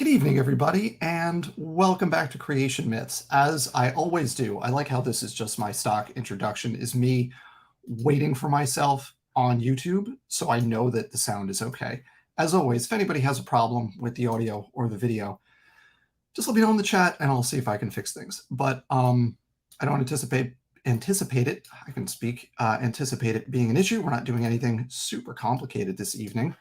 Good evening, everybody, and welcome back to Creation Myths. As I always do, I like how this is just my stock introduction, is me waiting for myself on YouTube, so I know that the sound is okay. As always, if anybody has a problem with the audio or the video, just let me know in the chat, and I'll see if I can fix things. But I don't anticipate it. I can speak. Anticipate it being an issue. We're not doing anything super complicated this evening.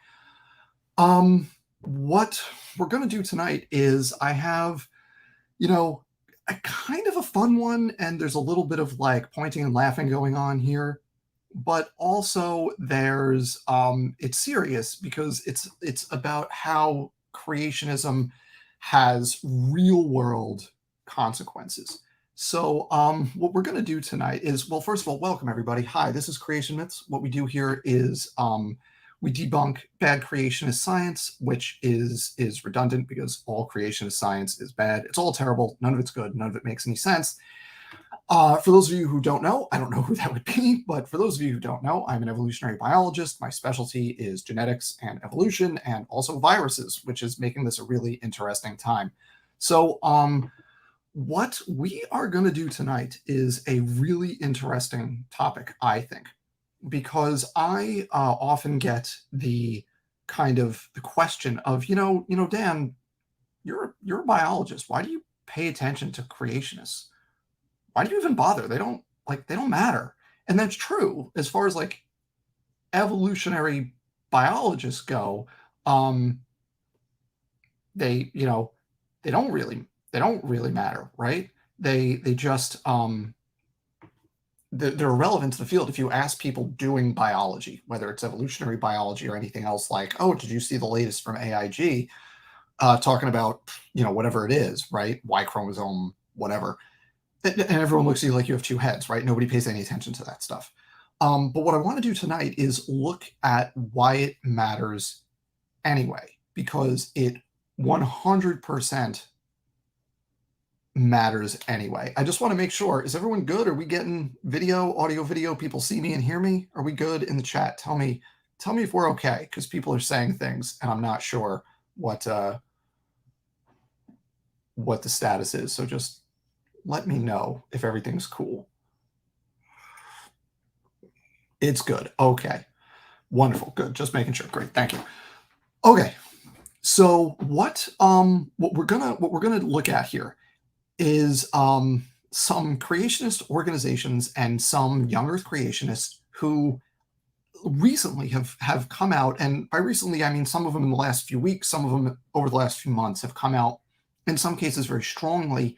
What we're going to do tonight is I have, a kind of a fun one, and there's a little bit of like pointing and laughing going on here, but also there's it's serious because it's about how creationism has real world consequences. So what we're going to do tonight is, well, first of all, welcome everybody. Hi, this is Creation Myths. What we do here is we debunk bad creationist science, which is redundant because all creationist science is bad. It's all terrible. None of it's good. None of it makes any sense. For those of you who don't know, I don't know who that would be, but for those of you who don't know, I'm an evolutionary biologist. My specialty is genetics and evolution and also viruses, which is making this a really interesting time. So what we are going to do tonight is a really interesting topic, I think, because I often get the kind of the question of, Dan, you're a biologist. Why do you pay attention to creationists? Why do you even bother? They don't matter. And that's true as far as like evolutionary biologists go. They don't really matter, right? They just they're irrelevant to the field. If you ask people doing biology, whether it's evolutionary biology or anything else, like, oh, did you see the latest from AIG talking about, whatever it is, right? Y chromosome, whatever. And everyone looks at you like you have two heads, right? Nobody pays any attention to that stuff. But what I want to do tonight is look at why it matters anyway, because it 100% matters anyway. I just want to make sure, is everyone good? Are we getting audio, video? People see me and hear me? Are we good in the chat? Tell me if we're okay, because people are saying things and I'm not sure what the status is. So just let me know if everything's cool. It's good. Okay. Wonderful. Good. Just making sure. Great. Thank you. Okay. So what we're gonna look at here is some creationist organizations and some young earth creationists who recently have come out, and by recently I mean some of them in the last few weeks, some of them over the last few months, have come out in some cases very strongly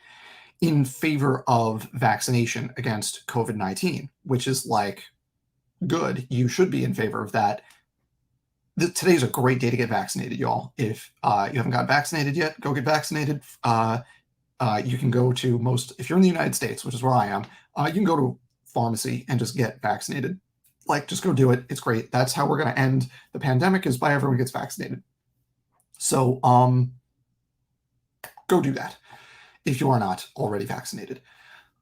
in favor of vaccination against COVID-19, which is like, good. You should be in favor of that. Today's a great day to get vaccinated, y'all. If you haven't got vaccinated yet, go get vaccinated. You can go to if you're in the United States, which is where I am, you can go to pharmacy and just get vaccinated. Like, just go do it. It's great. That's how we're going to end the pandemic, is by everyone gets vaccinated. So go do that if you are not already vaccinated.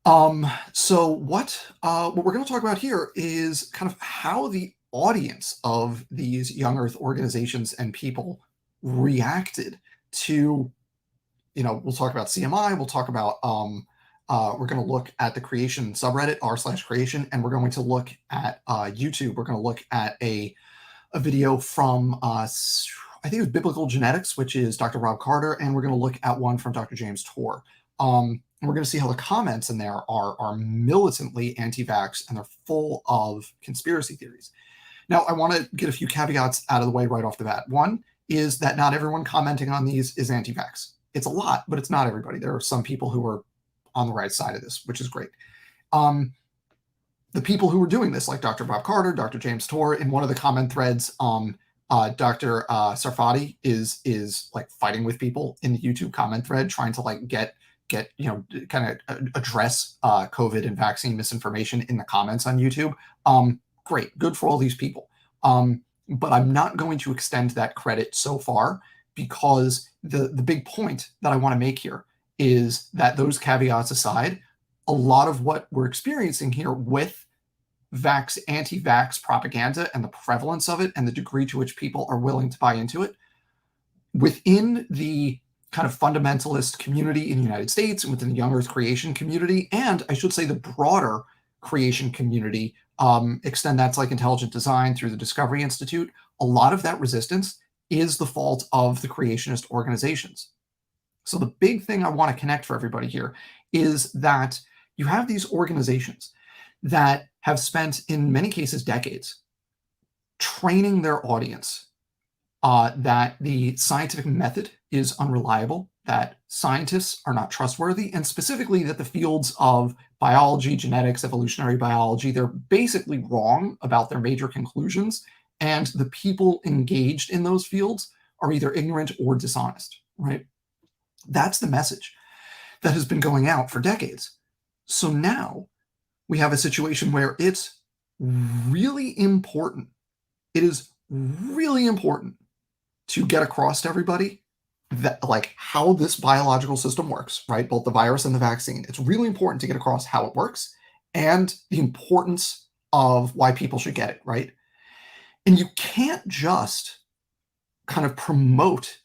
So what we're going to talk about here is kind of how the audience of these young earth organizations and people reacted to, we'll talk about CMI, we'll talk about, we're going to look at the creation subreddit, r/creation, and we're going to look at YouTube. We're going to look at a video from, I think it was Biblical Genetics, which is Dr. Rob Carter, and we're going to look at one from Dr. James Tor. And we're going to see how the comments in there are militantly anti-vax, and they're full of conspiracy theories. Now, I want to get a few caveats out of the way right off the bat. One is that not everyone commenting on these is anti-vax. It's a lot, but it's not everybody. There are some people who are on the right side of this, which is great. The people who are doing this, like Dr. Bob Carter, Dr. James Tor, in one of the comment threads, Dr. Sarfati is like fighting with people in the YouTube comment thread, trying to like get kind of address COVID and vaccine misinformation in the comments on YouTube. Great, good for all these people. But I'm not going to extend that credit so far, because the big point that I want to make here is that, those caveats aside, a lot of what we're experiencing here with anti-vax propaganda and the prevalence of it and the degree to which people are willing to buy into it within the kind of fundamentalist community in the United States and within the young Earth creation community, and I should say the broader creation community, extend that to like intelligent design through the Discovery Institute, a lot of that resistance is the fault of the creationist organizations. So the big thing I want to connect for everybody here is that you have these organizations that have spent, in many cases, decades training their audience that the scientific method is unreliable, that scientists are not trustworthy, and specifically that the fields of biology, genetics, evolutionary biology, they're basically wrong about their major conclusions, and the people engaged in those fields are either ignorant or dishonest, right? That's the message that has been going out for decades. So now we have a situation where it's really important. It is really important to get across to everybody that like how this biological system works, right? Both the virus and the vaccine. It's really important to get across how it works and the importance of why people should get it, right? And you can't just kind of promote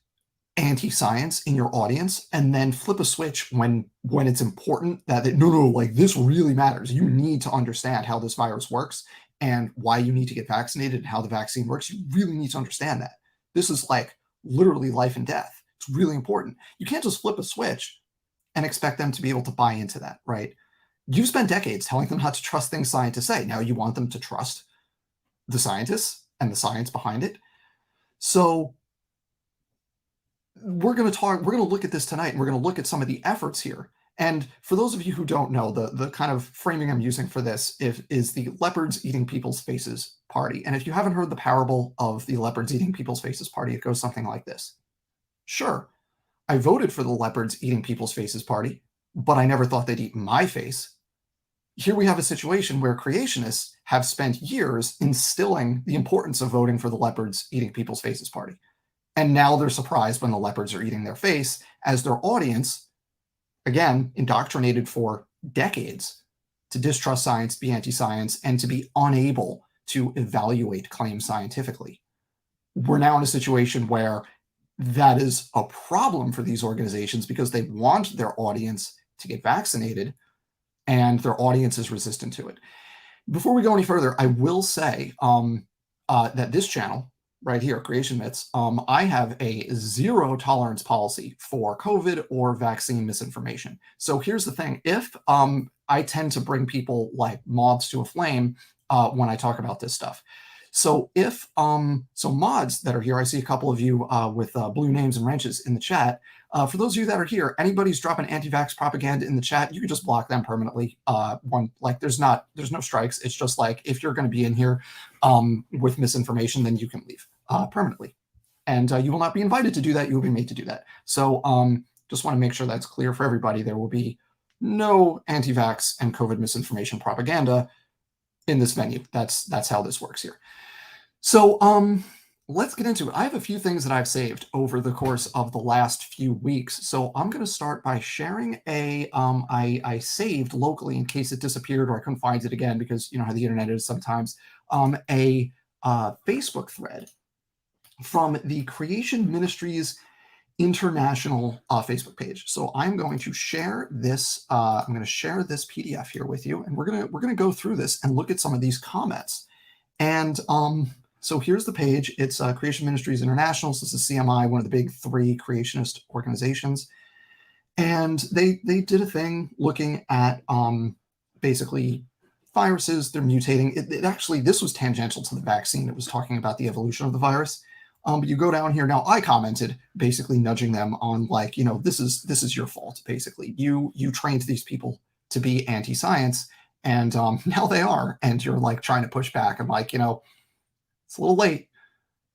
anti-science in your audience and then flip a switch when it's important that no, like this really matters. You need to understand how this virus works and why you need to get vaccinated and how the vaccine works. You really need to understand that. This is like literally life and death. It's really important. You can't just flip a switch and expect them to be able to buy into that, right? You've spent decades telling them not to trust things scientists say. Now you want them to trust the scientists and the science behind it. So we're going to look at this tonight, and we're going to look at some of the efforts here. And for those of you who don't know, the kind of framing I'm using for this is the Leopards Eating People's Faces party. And if you haven't heard the parable of the Leopards Eating People's Faces party, it goes something like this. Sure, I voted for the Leopards Eating People's Faces party, but I never thought they'd eat my face. Here we have a situation where creationists have spent years instilling the importance of voting for the Leopards Eating People's Faces party. And now they're surprised when the leopards are eating their face, as their audience, again, indoctrinated for decades to distrust science, be anti-science, and to be unable to evaluate claims scientifically. We're now in a situation where that is a problem for these organizations because they want their audience to get vaccinated, and their audience is resistant to it. Before we go any further, I will say that this channel, right here, Creation Myths, I have a zero tolerance policy for COVID or vaccine misinformation. So here's the thing. If I tend to bring people like moths to a flame when I talk about this stuff. So if, so mods that are here, I see a couple of you with blue names and wrenches in the chat. For those of you that are here, anybody's dropping anti-vax propaganda in the chat, you can just block them permanently. There's no strikes. It's just like, if you're going to be in here with misinformation, then you can leave permanently. And you will not be invited to do that. You will be made to do that. So just want to make sure that's clear for everybody. There will be no anti-vax and COVID misinformation propaganda in this venue. That's how this works here. So let's get into it. I have a few things that I've saved over the course of the last few weeks. So I'm going to start by sharing I saved locally in case it disappeared or I couldn't find it again, because you know how the internet is sometimes, a Facebook thread from the Creation Ministries international Facebook page. So I'm going to share this. I'm going to share this PDF here with you, and we're gonna go through this and look at some of these comments. And so here's the page. It's Creation Ministries International. So this is CMI, one of the big three creationist organizations, and they did a thing looking at basically viruses. They're mutating. It actually, this was tangential to the vaccine. It was talking about the evolution of the virus. But you go down here now. I commented, basically nudging them on, like, you know, this is your fault. Basically, you trained these people to be anti-science, and now they are, and you're like trying to push back. I'm like, you know, it's a little late.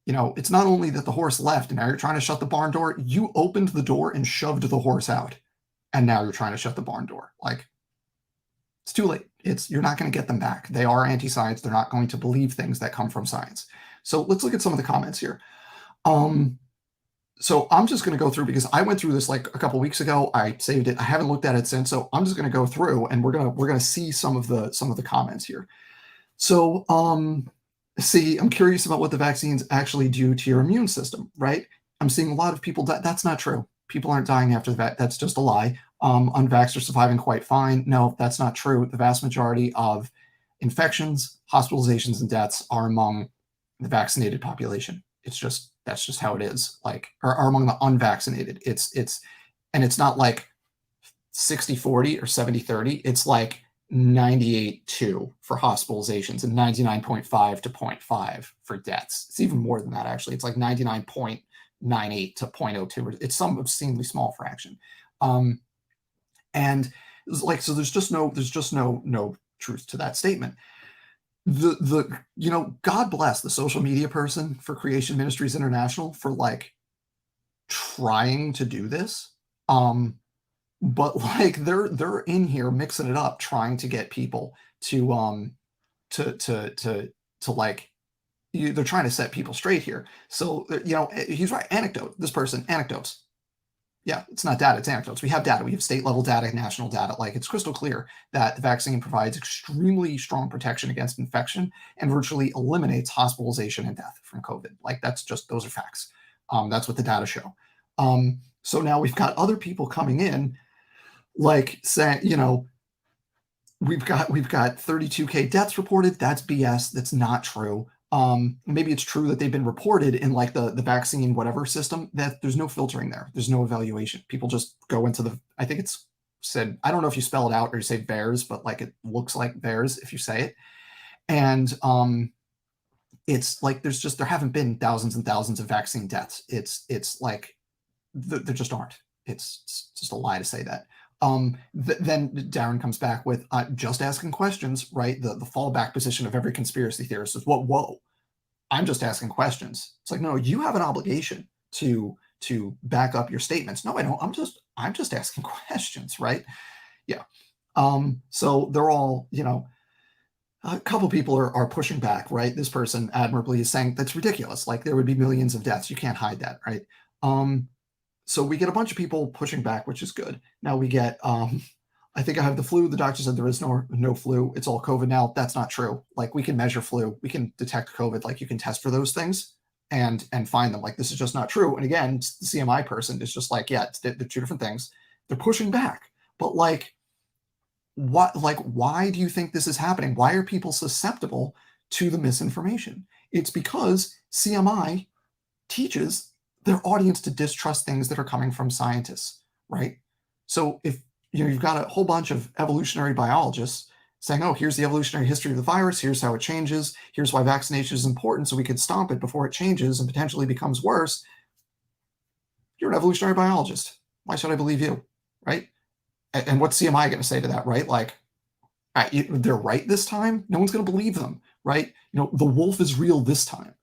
You know, it's not only that the horse left, and now you're trying to shut the barn door. You opened the door and shoved the horse out, and now you're trying to shut the barn door. Like, it's too late. You're not going to get them back. They are anti-science. They're not going to believe things that come from science. So let's look at some of the comments here. So I'm just going to go through, because I went through this like a couple weeks ago. I saved it. I haven't looked at it since. So I'm just going to go through, and we're going to see some of the comments here. So, see, I'm curious about what the vaccines actually do to your immune system, right? I'm seeing a lot of people that's not true. people aren't dying after that. That's just a lie. Unvaxxed are surviving quite fine. No, that's not true. The vast majority of infections, hospitalizations, and deaths are among the vaccinated population. That's just how it is. Like, or are among the unvaccinated. And it's not like 60-40 or 70-30. It's like 98-2 for hospitalizations and 99.5 to 0.5 for deaths. It's even more than that, actually. It's like 99.98 to 0.02. It's some obscenely small fraction. And like, so there's just no truth to that statement. God bless the social media person for Creation Ministries International for like trying to do this. But like they're in here mixing it up, trying to get people to like, they're trying to set people straight here. So he's right. This person anecdotes. Yeah, it's not data, it's anecdotes. We have data. We have state level data, national data. Like, it's crystal clear that the vaccine provides extremely strong protection against infection and virtually eliminates hospitalization and death from COVID. Like, those are facts. That's what the data show. So now we've got other people coming in, like saying, we've got 32K deaths reported. That's BS. That's not true. Maybe it's true that they've been reported in like the vaccine whatever system, that there's no filtering there. There's no evaluation. People just go into I think it's said, I don't know if you spell it out or you say VAERS, but like it looks like VAERS if you say it. And it's like there haven't been thousands and thousands of vaccine deaths. It's like there just aren't. It's just a lie to say that. Then Darren comes back with just asking questions, right? The fallback position of every conspiracy theorist is, whoa, I'm just asking questions. It's like, no, you have an obligation to back up your statements. No, I don't. I'm just asking questions, right? Yeah. So they're all, a couple people are pushing back, right? This person admirably is saying that's ridiculous. Like, there would be millions of deaths. You can't hide that, right? So we get a bunch of people pushing back, which is good. Now we get, I think I have the flu. The doctor said there is no flu. It's all COVID now. That's not true. Like, we can measure flu. We can detect COVID. Like, you can test for those things and find them. Like, this is just not true. And again, the CMI person is just like, yeah, they're two different things. They're pushing back. But like, why do you think this is happening? Why are people susceptible to the misinformation? It's because CMI teaches their audience to distrust things that are coming from scientists, right? So if you've got a whole bunch of evolutionary biologists saying, oh, here's the evolutionary history of the virus, here's how it changes, here's why vaccination is important so we could stomp it before it changes and potentially becomes worse. You're an evolutionary biologist. Why should I believe you, right? And what's CMI going to say to that, right? Like, they're right this time? No one's going to believe them, right? The wolf is real this time.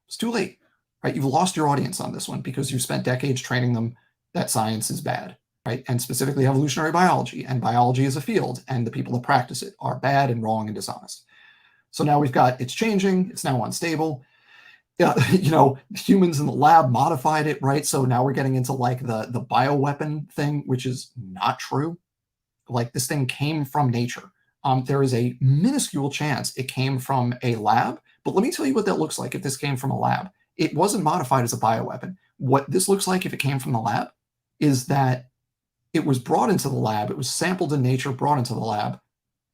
It's too late. Right? You've lost your audience on this one because you've spent decades training them that science is bad, right? And specifically evolutionary biology, and biology as a field, and the people that practice it are bad and wrong and dishonest. So now we've got, it's changing, it's now unstable. Humans in the lab modified it, right? So now we're getting into like the bioweapon thing, which is not true. Like, this thing came from nature. There is a minuscule chance it came from a lab, but let me tell you what that looks like if this came from a lab. It wasn't modified as a bioweapon. What this looks like if it came from the lab is that it was brought into the lab, it was sampled in nature, brought into the lab,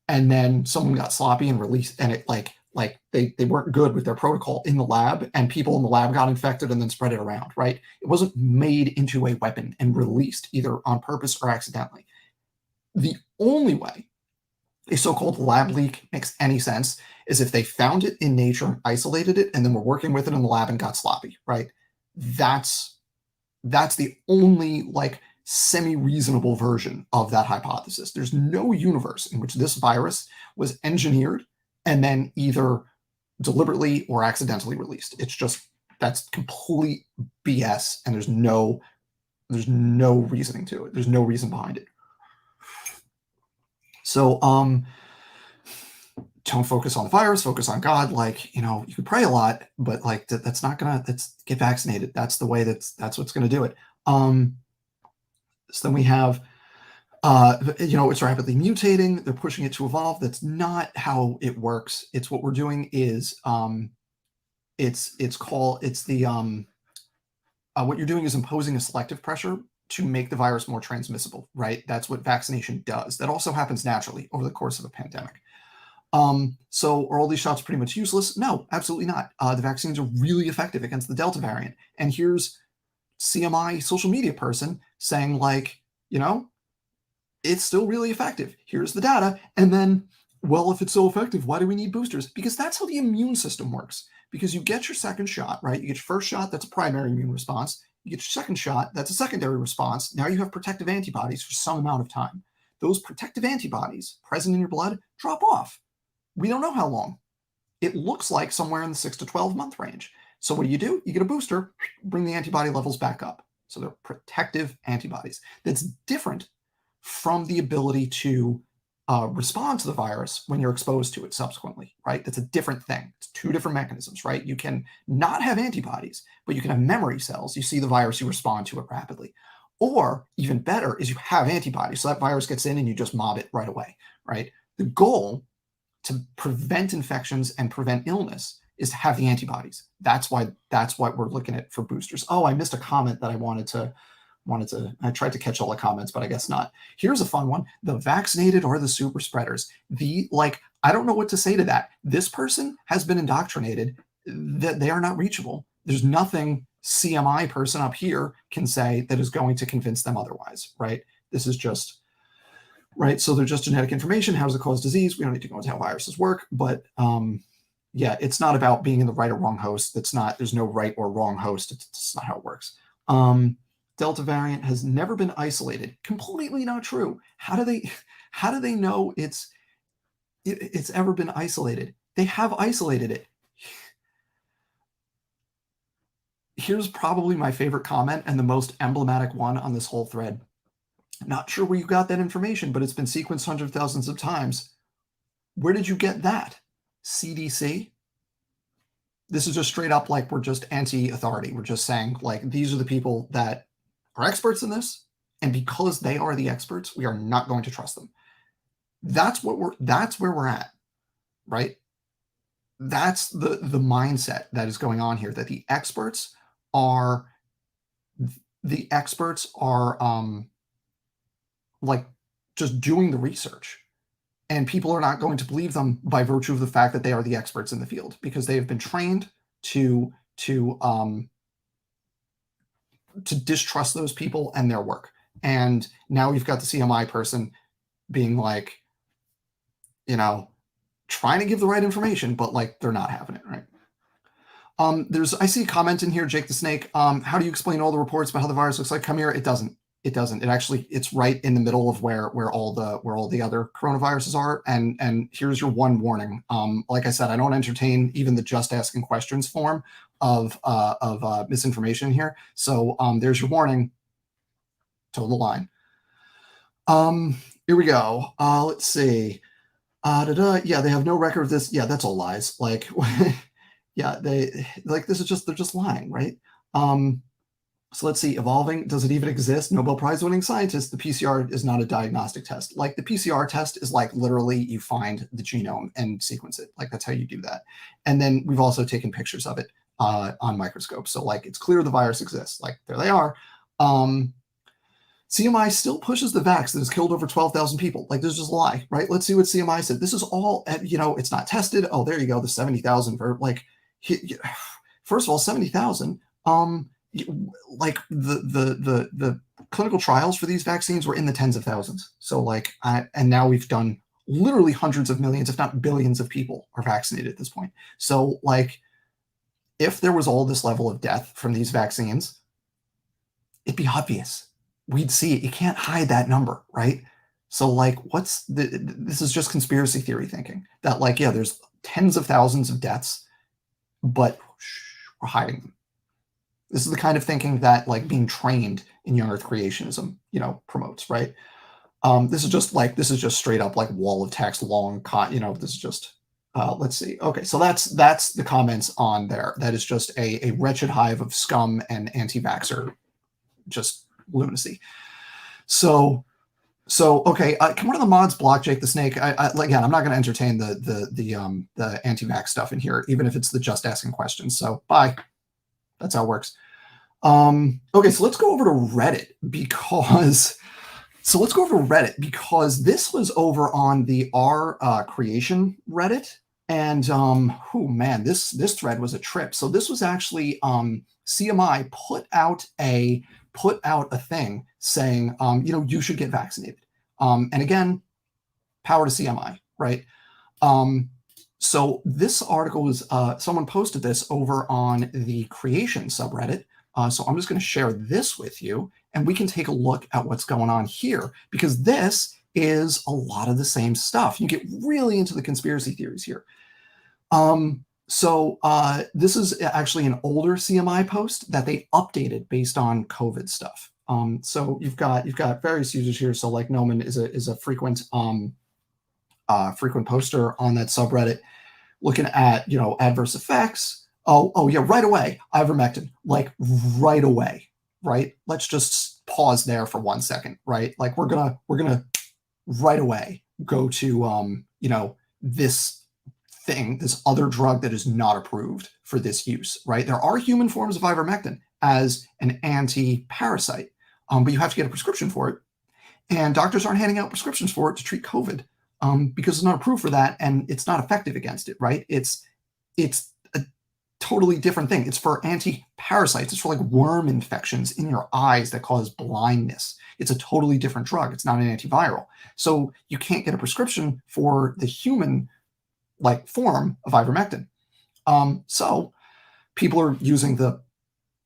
and then someone got sloppy and released, and it like they weren't good with their protocol in the lab, and people in the lab got infected and then spread it around, right? It wasn't made into a weapon and released either on purpose or accidentally. The only way a so-called lab leak makes any sense is if they found it in nature, isolated it, and then were working with it in the lab and got sloppy, right? That's the only like semi-reasonable version of that hypothesis. There's no universe in which this virus was engineered and then either deliberately or accidentally released. That's complete BS, and there's no reasoning to it. There's no reason behind it. So don't focus on the virus, focus on God. Like, you could pray a lot, but like that's get vaccinated. That's the way that's what's going to do it. So then we have, it's rapidly mutating. They're pushing it to evolve. That's not how it works. It's what we're doing is, it's the what you're doing is imposing a selective pressure to make the virus more transmissible, right? That's what vaccination does. That also happens naturally over the course of a pandemic. So are all these shots pretty much useless? No, absolutely not. The vaccines are really effective against the Delta variant. And here's CMI social media person saying, like, you know, it's still really effective. Here's the data. And then, well, if it's so effective, why do we need boosters? Because that's how the immune system works. Because you get your second shot, right? You get your first shot, that's a primary immune response. You get your second shot, that's a secondary response. Now you have protective antibodies for some amount of time. Those protective antibodies present in your blood drop off. We don't know how long. It looks like somewhere in the 6 to 12 month range. So what do? You get a booster, bring the antibody levels back up. So they're protective antibodies. That's different from the ability to respond to the virus when you're exposed to it subsequently, right? That's a different thing. It's two different mechanisms, right? You can not have antibodies, but you can have memory cells. You see the virus, you respond to it rapidly. Or even better is you have antibodies. So that virus gets in and you just mob it right away, right? The goal to prevent infections and prevent illness is to have the antibodies. That's what we're looking at for boosters. Oh, I missed a comment that I wanted to, I tried to catch all the comments, but I guess not. Here's a fun one. The vaccinated are the super spreaders. I don't know what to say to that. This person has been indoctrinated that they are not reachable. There's nothing CMI person up here can say that is going to convince them otherwise, right? This is just, right? So they're just genetic information. How does it cause disease? We don't need to go into how viruses work, but yeah, it's not about being in the right or wrong host. There's no right or wrong host. It's not how it works. Delta variant has never been isolated. Completely not true. How do they know it's ever been isolated? They have isolated it. Here's probably my favorite comment and the most emblematic one on this whole thread. Not sure where you got that information, but it's been sequenced hundreds of thousands of times. Where did you get that? CDC? This is just straight up like we're just anti-authority. We're just saying, like, these are the people that are experts in this, and because they are the experts, we are not going to trust them. That's where we're at, right? That's the mindset that is going on here, that the experts are like just doing the research, and people are not going to believe them by virtue of the fact that they are the experts in the field, because they have been trained to distrust those people and their work. And now we've got the CMI person being like, trying to give the right information, but like they're not having it, right? I see a comment in here, Jake the Snake. How do you explain all the reports about how the virus looks like Chimera? It doesn't. It's right in the middle of where all the other coronaviruses are. And here's your one warning. Like I said, I don't entertain even the just asking questions form of misinformation here. So there's your warning. Toe the line. Here we go. Let's see. Yeah, they have no record of this. Yeah, that's all lies. Like, yeah, they're just lying, right? So let's see, evolving, does it even exist? Nobel Prize winning scientist, the PCR is not a diagnostic test. Like the PCR test is like literally you find the genome and sequence it. Like that's how you do that. And then we've also taken pictures of it on microscopes. So like it's clear the virus exists. Like there they are. CMI still pushes the vax that has killed over 12,000 people. Like this is just a lie, right? Let's see what CMI said. This is all, it's not tested. Oh, there you go. The 70,000 for like, first of all, 70,000. Like the clinical trials for these vaccines were in the tens of thousands. So like, and now we've done literally hundreds of millions, if not billions of people are vaccinated at this point. So like, if there was all this level of death from these vaccines, it'd be obvious. We'd see it. You can't hide that number, right? So like, this is just conspiracy theory thinking that like, yeah, there's tens of thousands of deaths, but we're hiding them. This is the kind of thinking that like being trained in young earth creationism, promotes, right? This is just straight up like wall of text, long, this is just, let's see. Okay. So that's the comments on there. That is just a wretched hive of scum and anti-vaxxer, just lunacy. So okay. Can one of the mods block Jake the Snake? Again, I'm not going to entertain the anti-vax stuff in here, even if it's the just asking questions. So bye. That's how it works. Okay, so let's go over to Reddit because this was over on the R creation Reddit, and oh man, this thread was a trip. So this was actually CMI put out a thing saying you should get vaccinated. And again, power to CMI, right? Um, so this article was someone posted this over on the creation subreddit. So I'm just going to share this with you, and we can take a look at what's going on here, because this is a lot of the same stuff. You get really into the conspiracy theories here. This is actually an older CMI post that they updated based on COVID stuff. So you've got various users here. So like Noman is a frequent frequent poster on that subreddit, looking at adverse effects. Oh yeah, right away, ivermectin, like right away, right? Let's just pause there for 1 second, right? Like we're gonna right away go to this thing, this other drug that is not approved for this use, right? There are human forms of ivermectin as an anti-parasite, but you have to get a prescription for it, and doctors aren't handing out prescriptions for it to treat COVID, because it's not approved for that, and it's not effective against it, right? It's a totally different thing. It's for anti-parasites. It's for like worm infections in your eyes that cause blindness. It's a totally different drug. It's not an antiviral. So you can't get a prescription for the human like form of ivermectin. So people are using the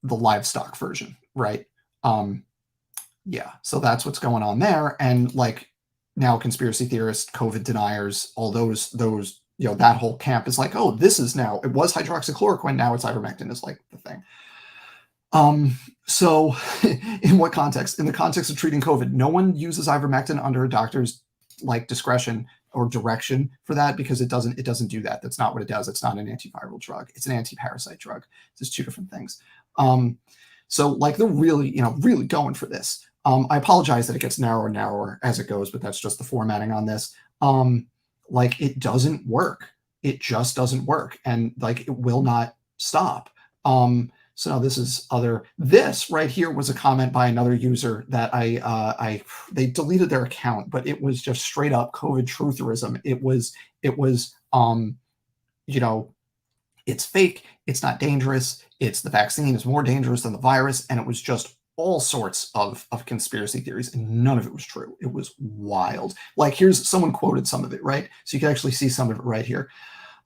livestock version, right? Yeah, so that's what's going on there. And like now conspiracy theorists, COVID deniers, all those that whole camp is like, oh, this is now, it was hydroxychloroquine, now it's ivermectin is like the thing. So in what context? In the context of treating COVID, no one uses ivermectin under a doctor's like discretion or direction for that, because it doesn't do that. That's not what it does. It's not an antiviral drug. It's an anti-parasite drug. It's two different things. So like they're really, really going for this. I apologize that it gets narrower and narrower as it goes, but that's just the formatting on this. Like it doesn't work. It just doesn't work. And like, it will not stop. So now this right here was a comment by another user that they deleted their account, but it was just straight up COVID trutherism. It was, it's fake. It's not dangerous. It's the vaccine is more dangerous than the virus. And it was just all sorts of conspiracy theories, and none of it was true. It was wild. Like here's someone quoted some of it, right? So you can actually see some of it right here.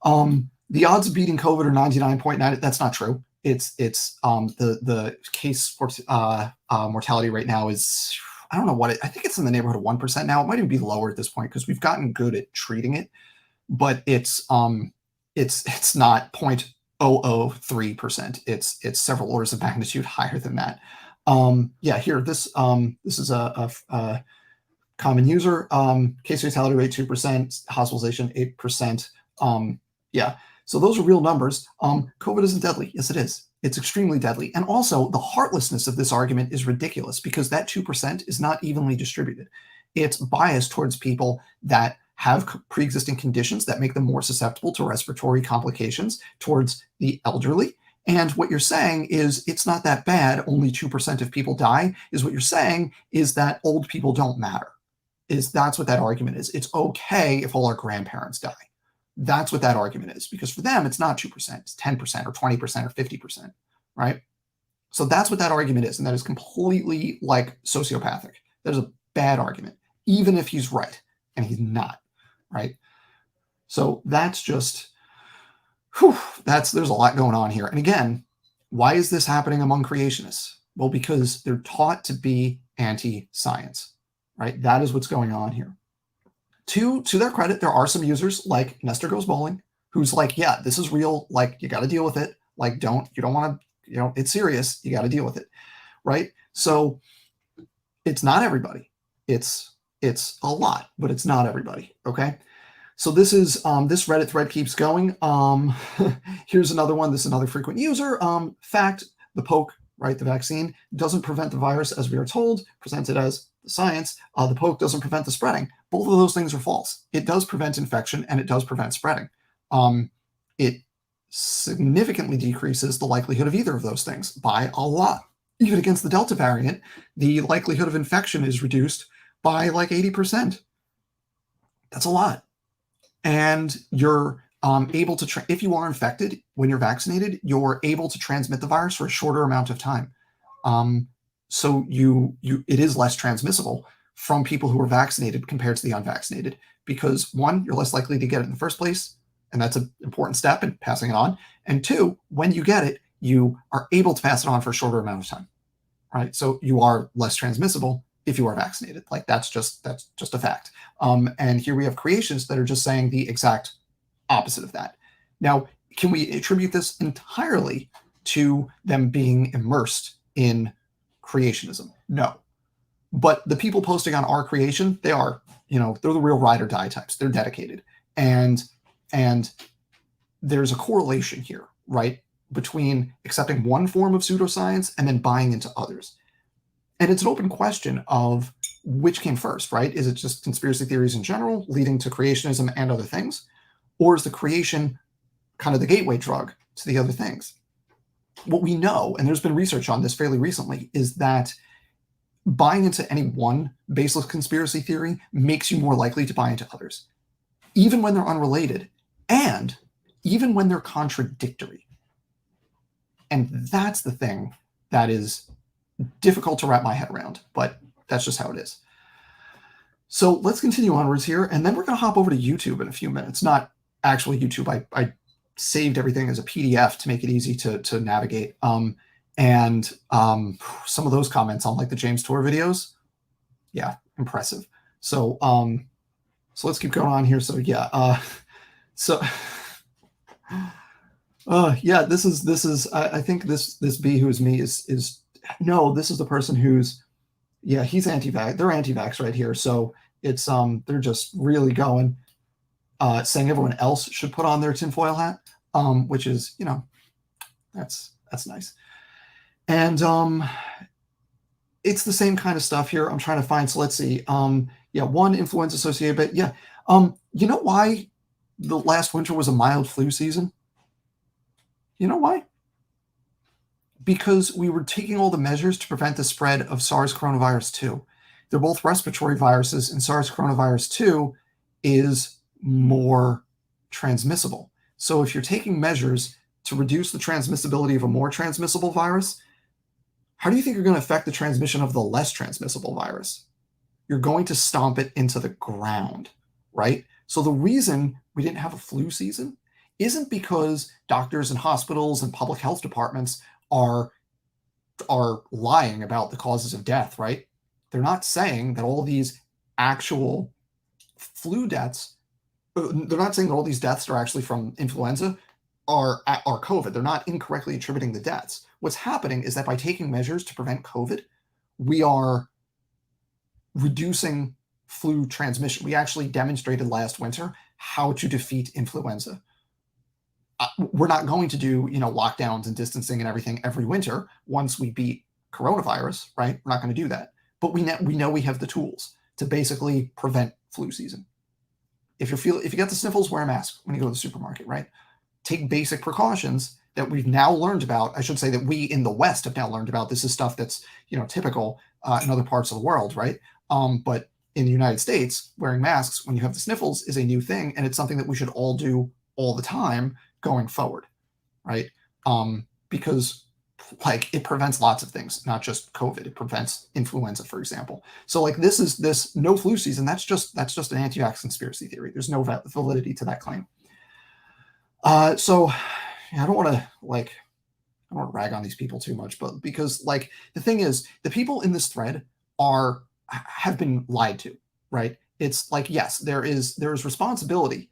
The odds of beating COVID are 99.9. That's not true. It's the case for mortality rate now is, I don't know what I think it's in the neighborhood of 1% now. It might even be lower at this point because we've gotten good at treating it, but it's not 0.003%. It's several orders of magnitude higher than that. Yeah, here this is a common user. Case fatality rate 2%, hospitalization 8%. Yeah, so those are real numbers. COVID isn't deadly. Yes, it is. It's extremely deadly. And also the heartlessness of this argument is ridiculous because that 2% is not evenly distributed. It's biased towards people that have pre-existing conditions that make them more susceptible to respiratory complications, towards the elderly. And what you're saying is it's not that bad, only 2% of people die, is what you're saying is that old people don't matter. That's what that argument is. It's okay if all our grandparents die. That's what that argument is, because for them, it's not 2%, it's 10% or 20% or 50%, right? So that's what that argument is. And that is completely like sociopathic. That is a bad argument, even if he's right, and he's not, right? So that's just, there's a lot going on here. And again, why is this happening among creationists? Well, because they're taught to be anti-science, right? That is what's going on here. To their credit, there are some users like Nestor Goes Bowling, who's like, yeah, this is real. Like, you got to deal with it. Like, you don't want to, it's serious. You got to deal with it, right? So it's not everybody. It's a lot, but it's not everybody. Okay. So this is this Reddit thread keeps going. Here's another one. This is another frequent user. Fact: the poke, right? The vaccine doesn't prevent the virus, as we are told, presented as the science. The poke doesn't prevent the spreading. Both of those things are false. It does prevent infection and it does prevent spreading. It significantly decreases the likelihood of either of those things by a lot. even against the Delta variant, the likelihood of infection is reduced by like 80%. That's a lot. And you're able to, if you are infected when you're vaccinated, you're able to transmit the virus for a shorter amount of time. So it is less transmissible from people who are vaccinated compared to the unvaccinated, because one, you're less likely to get it in the first place, and that's an important step in passing it on. And two, when you get it, you are able to pass it on for a shorter amount of time, right? So you are less transmissible if you are vaccinated. Like that's just a fact. And here we have creationists that are just saying the exact opposite of that. Now, can we attribute this entirely to them being immersed in creationism? No. But the people posting on our creation, they are, they're the real ride or die types. They're dedicated. And there's a correlation here, right, between accepting one form of pseudoscience and then buying into others. And it's an open question of which came first, right? Is it just conspiracy theories in general leading to creationism and other things? Or is the creation kind of the gateway drug to the other things? What we know, and there's been research on this fairly recently, is that buying into any one baseless conspiracy theory makes you more likely to buy into others, even when they're unrelated and even when they're contradictory. And that's the thing that is difficult to wrap my head around, but that's just how it is. So let's continue onwards here, and then we're going to hop over to YouTube in a few minutes. Not actually YouTube. I saved everything as a PDF to make it easy to navigate. And some of those comments on like the James Tour videos, yeah, impressive. So let's keep going on here. So yeah, yeah, this is I think this B who is me is no, this is the person who's, yeah, he's anti-vax. They're anti-vax right here. So it's they're just really going saying everyone else should put on their tinfoil hat, which is, that's nice. And it's the same kind of stuff here. I'm trying to find. So let's see. Yeah, one influenza associated, but yeah. You know why the last winter was a mild flu season? You know why? Because we were taking all the measures to prevent the spread of SARS coronavirus 2. They're both respiratory viruses, and SARS coronavirus 2 is more transmissible. So if you're taking measures to reduce the transmissibility of a more transmissible virus, how do you think you're going to affect the transmission of the less transmissible virus? You're going to stomp it into the ground, right? So the reason we didn't have a flu season isn't because doctors and hospitals and public health departments are lying about the causes of death, right? They're not saying that all these actual flu deaths, they're not saying that all these deaths are actually from influenza are COVID. They're not incorrectly attributing the deaths. What's happening is that by taking measures to prevent COVID, we are reducing flu transmission. We actually demonstrated last winter how to defeat influenza. We're not going to do, lockdowns and distancing and everything every winter once we beat coronavirus, right? We're not going to do that. But we know we have the tools to basically prevent flu season. If you get the sniffles, wear a mask when you go to the supermarket, right? Take basic precautions that we've now learned about. I should say that we in the West have now learned about. This is stuff that's, typical in other parts of the world, right? But in the United States, wearing masks when you have the sniffles is a new thing, and it's something that we should all do all the time going forward, right? Because it prevents lots of things, not just COVID. It prevents influenza, for example. So this no flu season, that's just an anti-vax conspiracy theory. There's no validity to that claim. So I don't want to rag on these people too much, but because the thing is, the people in this thread have been lied to, right? It's yes, there is responsibility,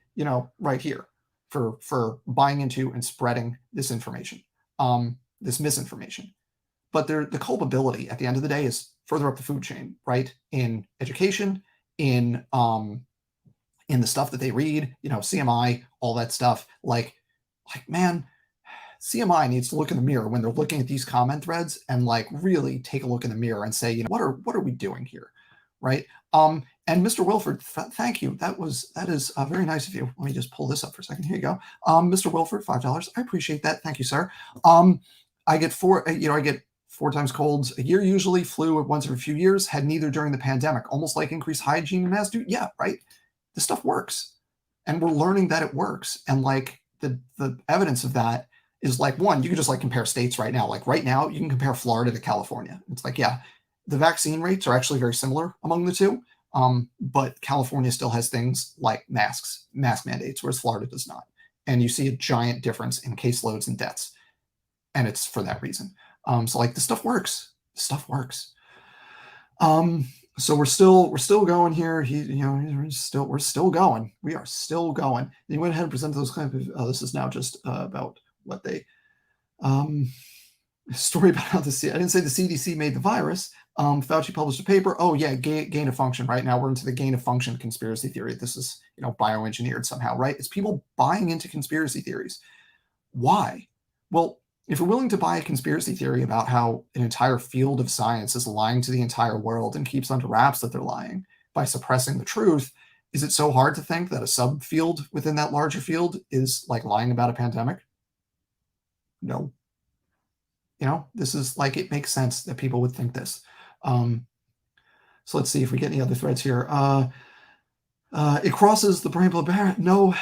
right here for buying into and spreading this information, this misinformation. But the culpability at the end of the day is further up the food chain, right? In education, in the stuff that they read, CMI, all that stuff. Man, CMI needs to look in the mirror when they're looking at these comment threads and really take a look in the mirror and say, what are we doing here, right? And Mr. Wilford, thank you. That is very nice of you. Let me just pull this up for a second. Here you go. Mr. Wilford, $5. I appreciate that. Thank you, sir. I get 4 times colds a year usually, flu once every few years, had neither during the pandemic, almost like increased hygiene and mass. Yeah, right. This stuff works. And we're learning that it works. And like the evidence of that is like, one, you can just like compare states right now. Like right now, you can compare Florida to California. It's like, yeah, the vaccine rates are actually very similar among the two. But California still has things like mask mandates, whereas Florida does not. And you see a giant difference in caseloads and deaths. And it's for that reason. So like the stuff works. The stuff works. So we're still going here. We're still going. We are still going. He went ahead and presented those claims. This is now just about what they story about how I didn't say the CDC made the virus. Fauci published a paper. Oh yeah, gain of function. Right now we're into the gain of function conspiracy theory. This is bioengineered somehow, right? It's people buying into conspiracy theories. Why? Well, if you're willing to buy a conspiracy theory about how an entire field of science is lying to the entire world and keeps under wraps that they're lying by suppressing the truth, is it so hard to think that a subfield within that larger field is like lying about a pandemic? No. This is like, it makes sense that people would think this. So let's see if we get any other threads here. It crosses the brain-blood barrier. No.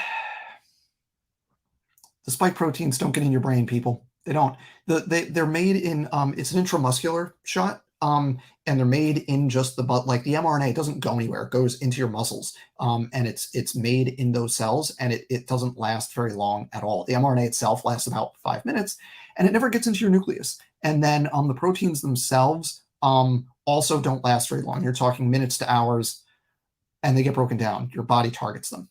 The spike proteins don't get in your brain, people. They don't. They're made in, it's an intramuscular shot, and they're made in just the butt. Like the mRNA, it doesn't go anywhere. It goes into your muscles, and it's made in those cells, and it doesn't last very long at all. The mRNA itself lasts about 5 minutes, and it never gets into your nucleus. And then the proteins themselves also don't last very long. You're talking minutes to hours, and they get broken down. Your body targets them.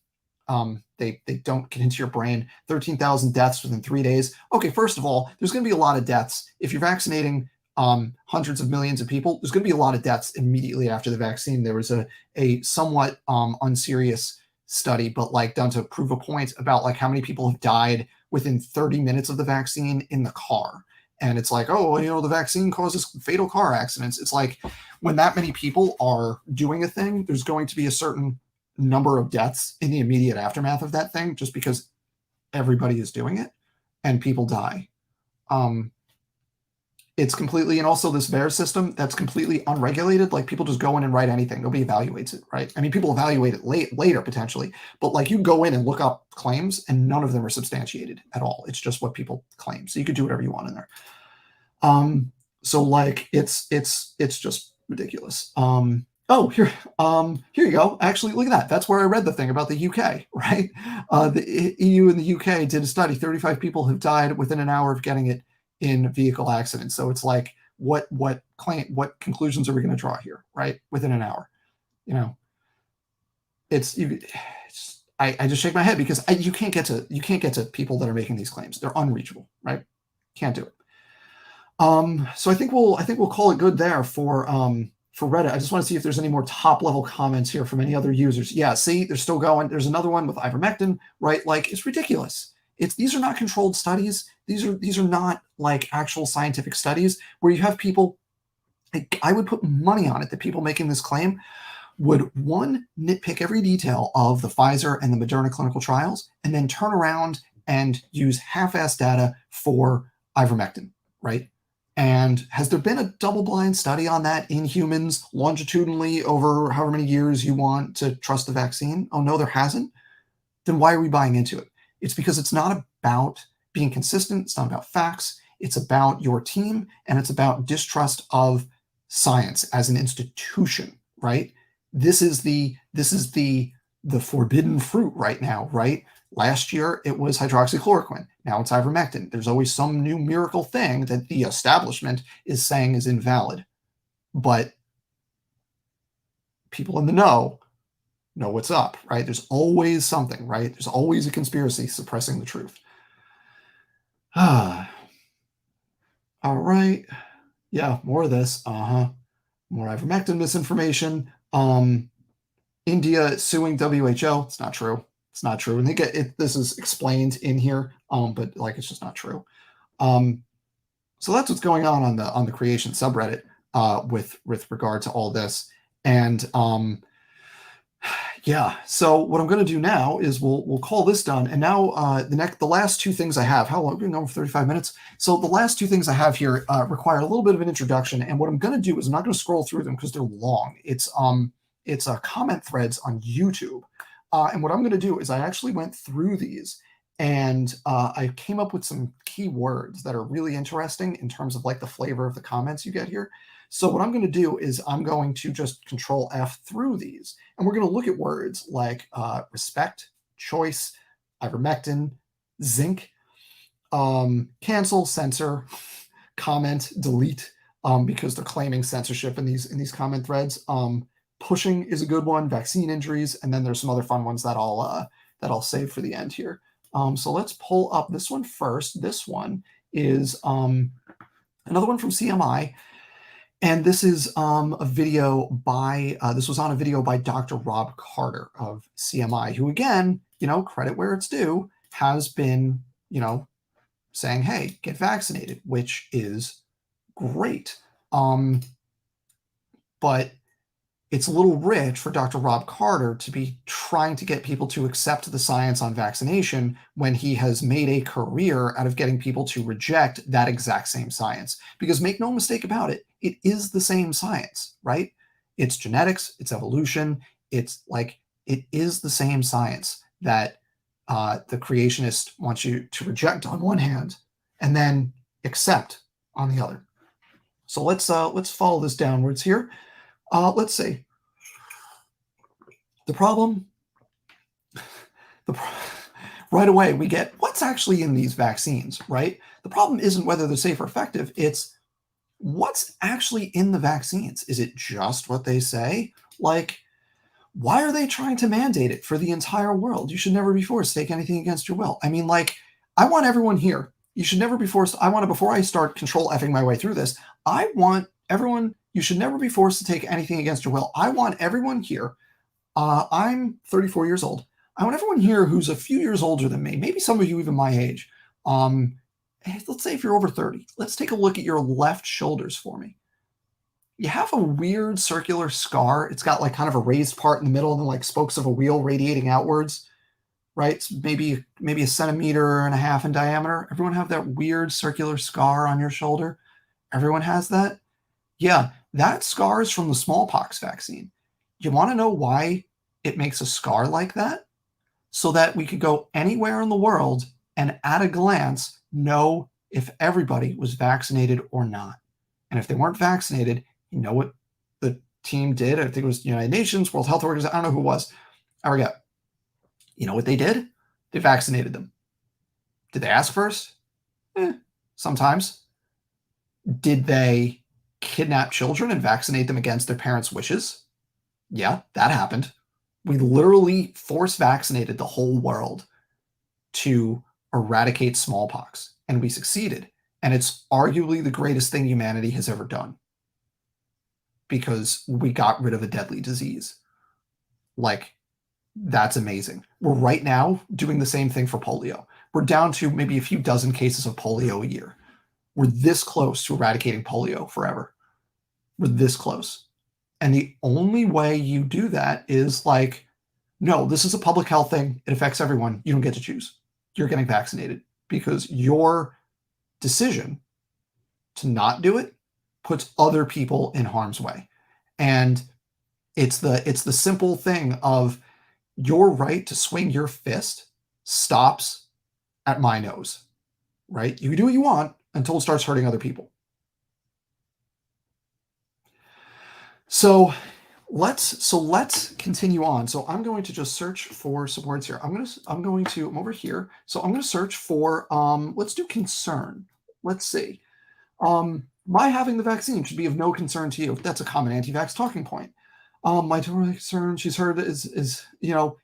They don't get into your brain. 13,000 deaths within 3 days. Okay, first of all, there's going to be a lot of deaths. If you're vaccinating hundreds of millions of people, there's going to be a lot of deaths immediately after the vaccine. There was a somewhat unserious study, but like done to prove a point about like how many people have died within 30 minutes of the vaccine in the car. And it's like, oh, the vaccine causes fatal car accidents. It's like when that many people are doing a thing, there's going to be a certain number of deaths in the immediate aftermath of that thing, just because everybody is doing it and people die. It's completely, and also this VAERS system that's completely unregulated. Like people just go in and write anything. Nobody evaluates it, right? I mean, people evaluate it later potentially, but like you go in and look up claims and none of them are substantiated at all. It's just what people claim. So you could do whatever you want in there. So like it's just ridiculous. Oh, here you go. Actually, look at that. That's where I read the thing about the UK, right? The EU and the UK did a study. 35 people have died within an hour of getting it in vehicle accidents. So it's like, what conclusions are we going to draw here, right? Within an hour, I just shake my head because you can't get to people that are making these claims. They're unreachable, right? Can't do it. So I think we'll call it good there for Reddit. I just want to see if there's any more top level comments here from any other users. Yeah, see, they're still going. There's another one with ivermectin, right? Like it's ridiculous. These are not controlled studies. These are not like actual scientific studies where you have people. I would put money on it that people making this claim would, one, nitpick every detail of the Pfizer and the Moderna clinical trials, and then turn around and use half-assed data for ivermectin, right? And has there been a double-blind study on that in humans longitudinally over however many years you want to trust the vaccine? Oh, no, there hasn't? Then why are we buying into it? It's because it's not about being consistent. It's not about facts. It's about your team, and it's about distrust of science as an institution, right? This is the forbidden fruit right now, right? Last year, it was hydroxychloroquine. Now it's ivermectin. There's always some new miracle thing that the establishment is saying is invalid. But people in the know what's up, right? There's always something, right? There's always a conspiracy suppressing the truth. All right. Yeah, more of this. More ivermectin misinformation. India suing WHO. It's not true. It's not true. And they get it. This is explained in here, but like it's just not true. So that's what's going on the creation subreddit with regard to all this. And Yeah. So what I'm going to do now is we'll call this done. And now the last two things I have. How long? We've been going for 35 minutes. So the last two things I have here require a little bit of an introduction. And what I'm going to do is I'm not going to scroll through them because they're long. It's comment threads on YouTube. And what I'm going to do is I actually went through these and I came up with some keywords that are really interesting in terms of like the flavor of the comments you get here. So what I'm going to do is I'm going to just control F through these. And we're going to look at words like respect, choice, ivermectin, zinc, cancel, censor, comment, delete, because they're claiming censorship in these comment threads. Pushing is a good one, vaccine injuries, and then there's some other fun ones that I'll save for the end here. So let's pull up this one first. This one is another one from CMI. And this is a video by, this was on a video by Dr. Rob Carter of CMI, who again, credit where it's due, has been, saying, hey, get vaccinated, which is great. But it's a little rich for Dr. Rob Carter to be trying to get people to accept the science on vaccination when he has made a career out of getting people to reject that exact same science. Because make no mistake about it, it is the same science, right? It's genetics, it's evolution, it is the same science that the creationist wants you to reject on one hand and then accept on the other. So let's follow this downwards here. Let's see. The problem, right away, we get what's actually in these vaccines, right? The problem isn't whether they're safe or effective. It's what's actually in the vaccines. Is it just what they say? Like, why are they trying to mandate it for the entire world? You should never be forced to take anything against your will. I mean, like, I want everyone here. You should never be forced. I want to, before I start control effing my way through this, I want everyone, you should never be forced to take anything against your will. I want everyone here. I'm 34 years old. I want everyone here who's a few years older than me, maybe some of you even my age. Let's say if you're over 30, let's take a look at your left shoulders for me. You have a weird circular scar. It's got like kind of a raised part in the middle and then like spokes of a wheel radiating outwards, right? It's maybe a centimeter and a half in diameter. Everyone have that weird circular scar on your shoulder? Everyone has that? Yeah, that scar is from the smallpox vaccine. You want to know why it makes a scar like that? So that we could go anywhere in the world and at a glance know if everybody was vaccinated or not. And if they weren't vaccinated, you know what the team did? I think it was the United Nations, World Health Organization, I don't know who it was. I forget. You know what they did? They vaccinated them. Did they ask first? Sometimes. Did they kidnap children and vaccinate them against their parents' wishes? Yeah, that happened. We literally force vaccinated the whole world to eradicate smallpox, and we succeeded. And it's arguably the greatest thing humanity has ever done because we got rid of a deadly disease. Like, that's amazing. We're right now doing the same thing for polio. We're down to maybe a few dozen cases of polio a year. We're this close to eradicating polio forever. We're this close. And the only way you do that is like, no, this is a public health thing. It affects everyone. You don't get to choose. You're getting vaccinated because your decision to not do it puts other people in harm's way. And it's the simple thing of your right to swing your fist stops at my nose, right? You can do what you want until it starts hurting other people. So let's continue on. So I'm going to just search for some words here. I'm over here. So I'm going to search for, let's do concern. Let's see. My having the vaccine should be of no concern to you. That's a common anti-vax talking point. My total concern she's heard is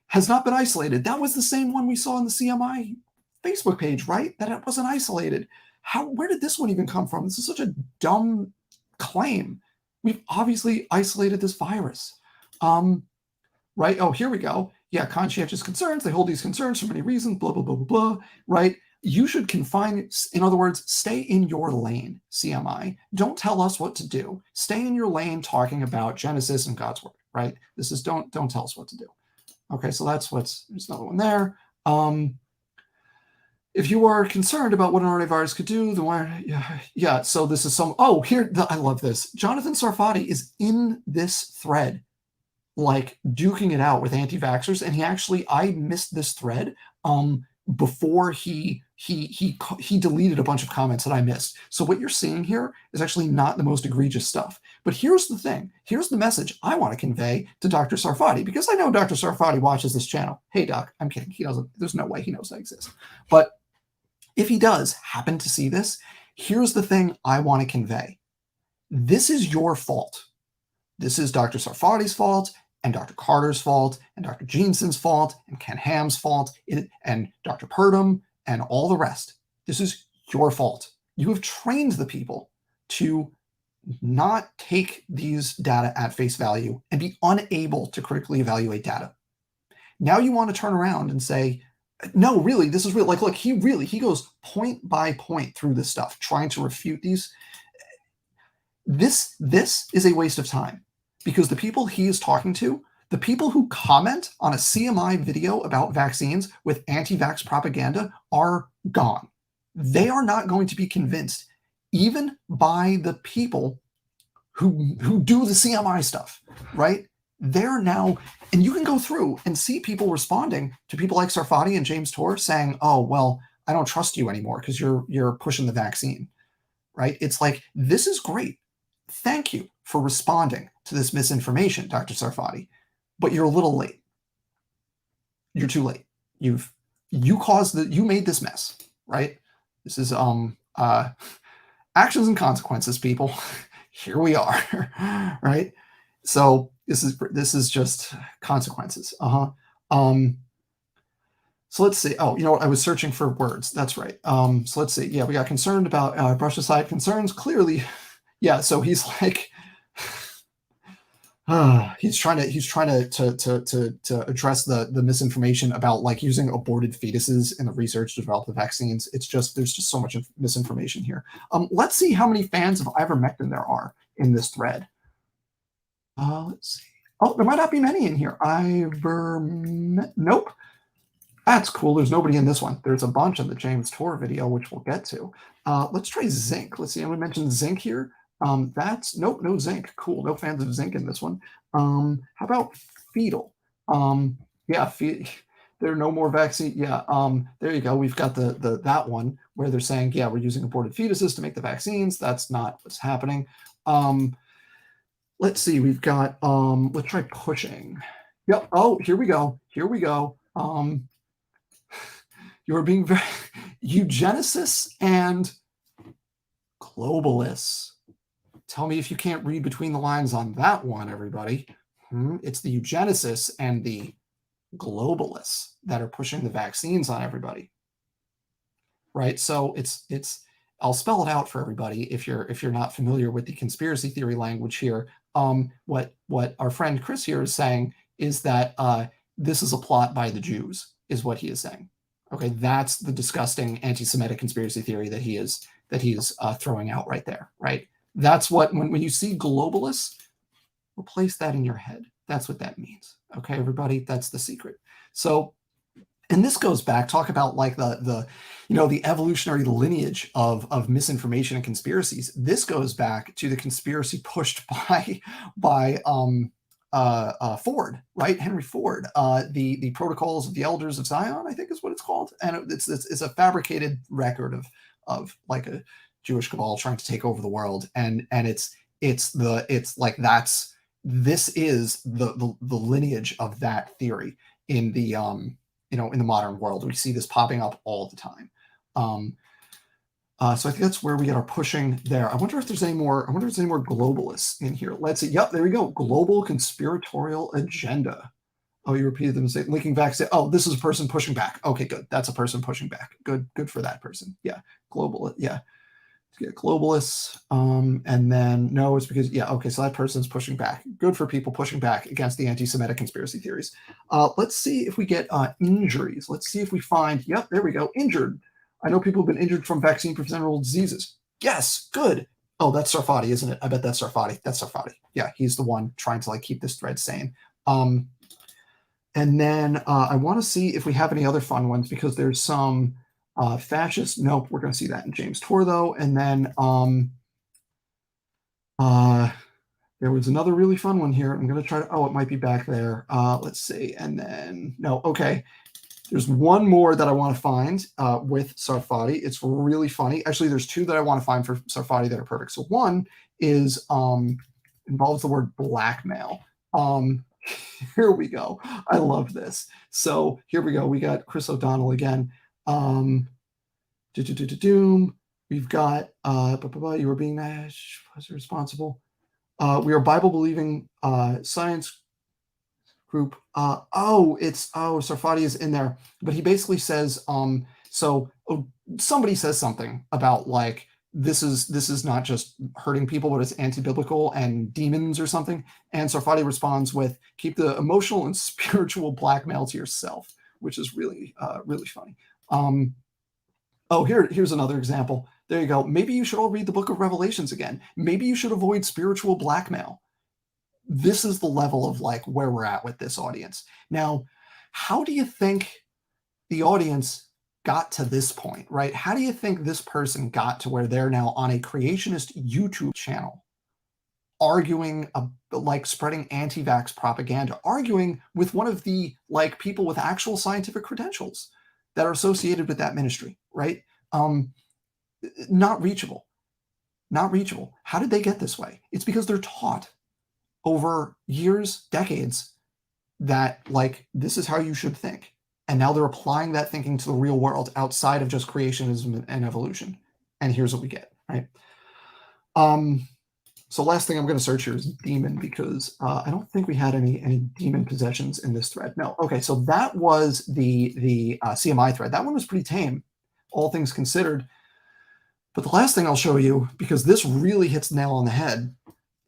has not been isolated. That was the same one we saw on the CMI Facebook page, right? That it wasn't isolated. Where did this one even come from? This is such a dumb claim. We've obviously isolated this virus. Right? Oh, here we go. Yeah, conscientious concerns. They hold these concerns for many reasons, blah, blah, blah, blah, blah, right? You should confine, in other words, stay in your lane, CMI. Don't tell us what to do. Stay in your lane talking about Genesis and God's word, right? This is don't tell us what to do. Okay, so that's there's another one there. If you are concerned about what an RNA virus could do, then why? Yeah. So this is I love this. Jonathan Sarfati is in this thread, like duking it out with anti-vaxxers, and I missed this thread before he deleted a bunch of comments that I missed. So what you're seeing here is actually not the most egregious stuff. But here's the thing. Here's the message I want to convey to Dr. Sarfati, because I know Dr. Sarfati watches this channel. Hey, Doc, I'm kidding. He doesn't. There's no way he knows I exist. But if he does happen to see this, here's the thing I want to convey. This is your fault. This is Dr. Sarfati's fault, and Dr. Carter's fault, and Dr. Jeanson's fault, and Ken Ham's fault, and Dr. Purdom, and all the rest. This is your fault. You have trained the people to not take these data at face value and be unable to critically evaluate data. Now you want to turn around and say, no, really, this is real. Like, look, he goes point by point through this stuff, trying to refute these. This is a waste of time, because the people he is talking to, the people who comment on a CMI video about vaccines with anti-vax propaganda, are gone. They are not going to be convinced, even by the people who do the CMI stuff, right? They're now, and you can go through and see people responding to people like Sarfati and James Torr saying, oh, well, I don't trust you anymore because you're pushing the vaccine, right? It's like, this is great. Thank you for responding to this misinformation, Dr. Sarfati, but you're a little late. You're too late. You made this mess, right? This is actions and consequences, people. Here we are, right? So this is just consequences. So let's see. Oh, you know what? I was searching for words. That's right. So let's see. Yeah, we got concerned about brush aside concerns. Clearly, yeah. So he's like, he's trying to address the misinformation about like using aborted fetuses in the research to develop the vaccines. It's just, there's just so much misinformation here. Let's see how many fans of ivermectin there are in this thread. Let's see. Oh, there might not be many in here. Nope. That's cool. There's nobody in this one. There's a bunch in the James Torr video, which we'll get to. Let's try zinc. Let's see. I'm going to mention zinc here. That's nope, no zinc. Cool. No fans of zinc in this one. How about fetal? Yeah, there are no more vaccine. Yeah. There you go. We've got that one where they're saying, yeah, we're using aborted fetuses to make the vaccines. That's not what's happening. Let's see. We've got let's try pushing. Yep. Oh, here we go. Here we go. You're being very eugenicists and globalists. Tell me if you can't read between the lines on that one, everybody. It's the eugenicists and the globalists that are pushing the vaccines on everybody, right? So it's I'll spell it out for everybody if you're not familiar with the conspiracy theory language here. What our friend Chris here is saying is that this is a plot by the Jews, is what he is saying. Okay, that's the disgusting anti-Semitic conspiracy theory that he is throwing out right there, right? That's what, when you see globalists, replace that in your head. That's what that means. Okay, everybody, that's the secret. So, and this goes back, talk about like the evolutionary lineage of misinformation and conspiracies. This goes back to the conspiracy pushed by Ford, right? Henry Ford, the Protocols of the Elders of Zion, I think is what it's called. And it's a fabricated record of like a Jewish cabal trying to take over the world. And this is the lineage of that theory in the in the modern world. We see this popping up all the time. So I think that's where we get our pushing there. I wonder if there's any more globalists in here. Let's see. Yep, there we go. Global conspiratorial agenda. Oh, you repeated them, say linking vaccine. Oh, this is a person pushing back. Okay, good. That's a person pushing back. Good for that person. Yeah. Global. Yeah. Globalists. And then no, it's because, yeah, okay, so that person's pushing back. Good for people pushing back against the anti-Semitic conspiracy theories. Let's see if we get injuries. Let's see if we find, yep, there we go, injured. I know people have been injured from vaccine-preventable diseases. Yes, good. Oh, that's Sarfati, isn't it? I bet that's Sarfati. That's Sarfati. Yeah, he's the one trying to like keep this thread sane. And then I want to see if we have any other fun ones because there's some fascist. Nope, we're going to see that in James Tor though. And then there was another really fun one here. I'm going to try to. Oh, it might be back there. Let's see. And then no. Okay. There's one more that I want to find with Sarfati. It's really funny. Actually, there's two that I want to find for Sarfati that are perfect. So one is involves the word blackmail. Here we go. I love this. So here we go. We got Chris O'Donnell again. Doom. We've got you were being was responsible. We are Bible believing science group. Sarfati is in there, but he basically says, somebody says something about like this is not just hurting people, but it's anti-biblical and demons or something. And Sarfati responds with, keep the emotional and spiritual blackmail to yourself, which is really, really funny. Here's another example. There you go. Maybe you should all read the book of Revelations again. Maybe you should avoid spiritual blackmail. This is the level of like where we're at with this audience. Now, how do you think the audience got to this point, right? How do you think this person got to where they're now on a creationist YouTube channel arguing, like spreading anti-vax propaganda, arguing with one of the like people with actual scientific credentials that are associated with that ministry, right? Not reachable. How did they get this way? It's because they're taught over years, decades, that like this is how you should think. And now they're applying that thinking to the real world outside of just creationism and evolution. And here's what we get, right? So last thing I'm going to search here is demon, because I don't think we had any demon possessions in this thread. No. Okay, so that was the CMI thread. That one was pretty tame, all things considered. But the last thing I'll show you, because this really hits the nail on the head,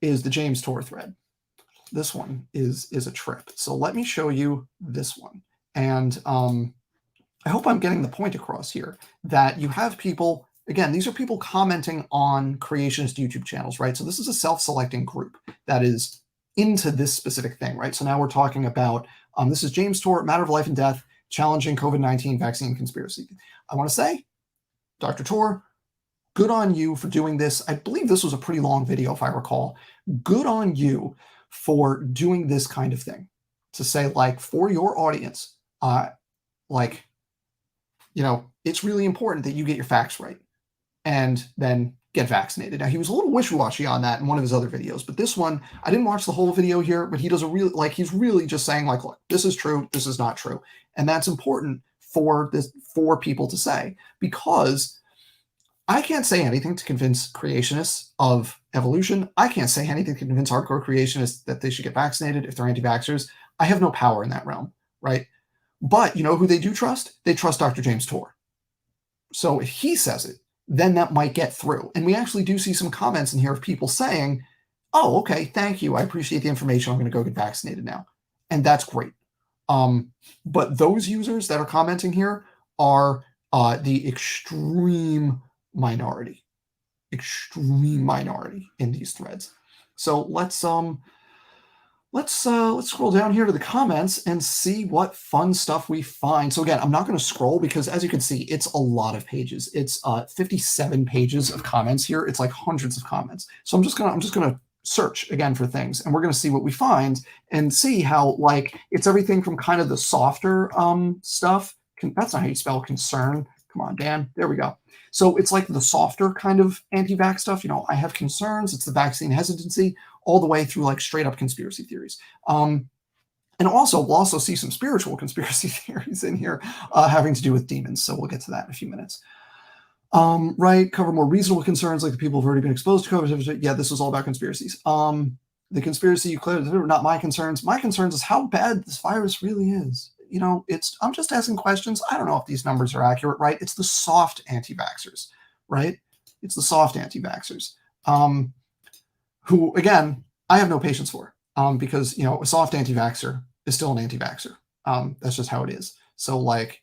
is the James Tor thread. This one is a trip. So let me show you this one. And I hope I'm getting the point across here that you have people, again, these are people commenting on creationist YouTube channels, right? So this is a self-selecting group that is into this specific thing, right? So now we're talking about, this is James Tor, Matter of Life and Death, Challenging COVID-19 Vaccine Conspiracy. I want to say, Dr. Tor, good on you for doing this. I believe this was a pretty long video, if I recall. Good on you for doing this kind of thing. To say, like, for your audience, like, you know, it's really important that you get your facts right and then get vaccinated. Now, he was a little wishy-washy on that in one of his other videos, but this one, I didn't watch the whole video here, but he does a really, like, he's really just saying, like, look, this is true, this is not true. And that's important for people to say, because I can't say anything to convince creationists of evolution. I can't say anything to convince hardcore creationists that they should get vaccinated if they're anti-vaxxers. I have no power in that realm, right? But you know who they do trust? They trust Dr. James Tor. So if he says it, then that might get through. And we actually do see some comments in here of people saying, oh, okay, thank you. I appreciate the information. I'm going to go get vaccinated now. And that's great. But those users that are commenting here are the extreme minority in these threads. So let's scroll down here to the comments and see what fun stuff we find. So again, I'm not going to scroll because, as you can see, it's a lot of pages. It's 57 pages of comments here. It's like hundreds of comments. So I'm just gonna search again for things, and we're gonna see what we find and see how, like, it's everything from kind of the softer stuff. That's not how you spell concern. Come on, Dan. There we go. So it's like the softer kind of anti-vax stuff. You know, I have concerns. It's the vaccine hesitancy, all the way through like straight up conspiracy theories. And also, we'll also see some spiritual conspiracy theories in here having to do with demons. So we'll get to that in a few minutes. Right, cover more reasonable concerns like the people who've already been exposed to COVID. Yeah, this was all about conspiracies. The conspiracy you clearly are not my concerns. My concerns is how bad this virus really is. You know, I'm just asking questions. I don't know if these numbers are accurate, right? It's the soft anti-vaxxers, right? It's the soft anti-vaxxers, who, again, I have no patience for, because, you know, a soft anti-vaxxer is still an anti-vaxxer. That's just how it is. So, like,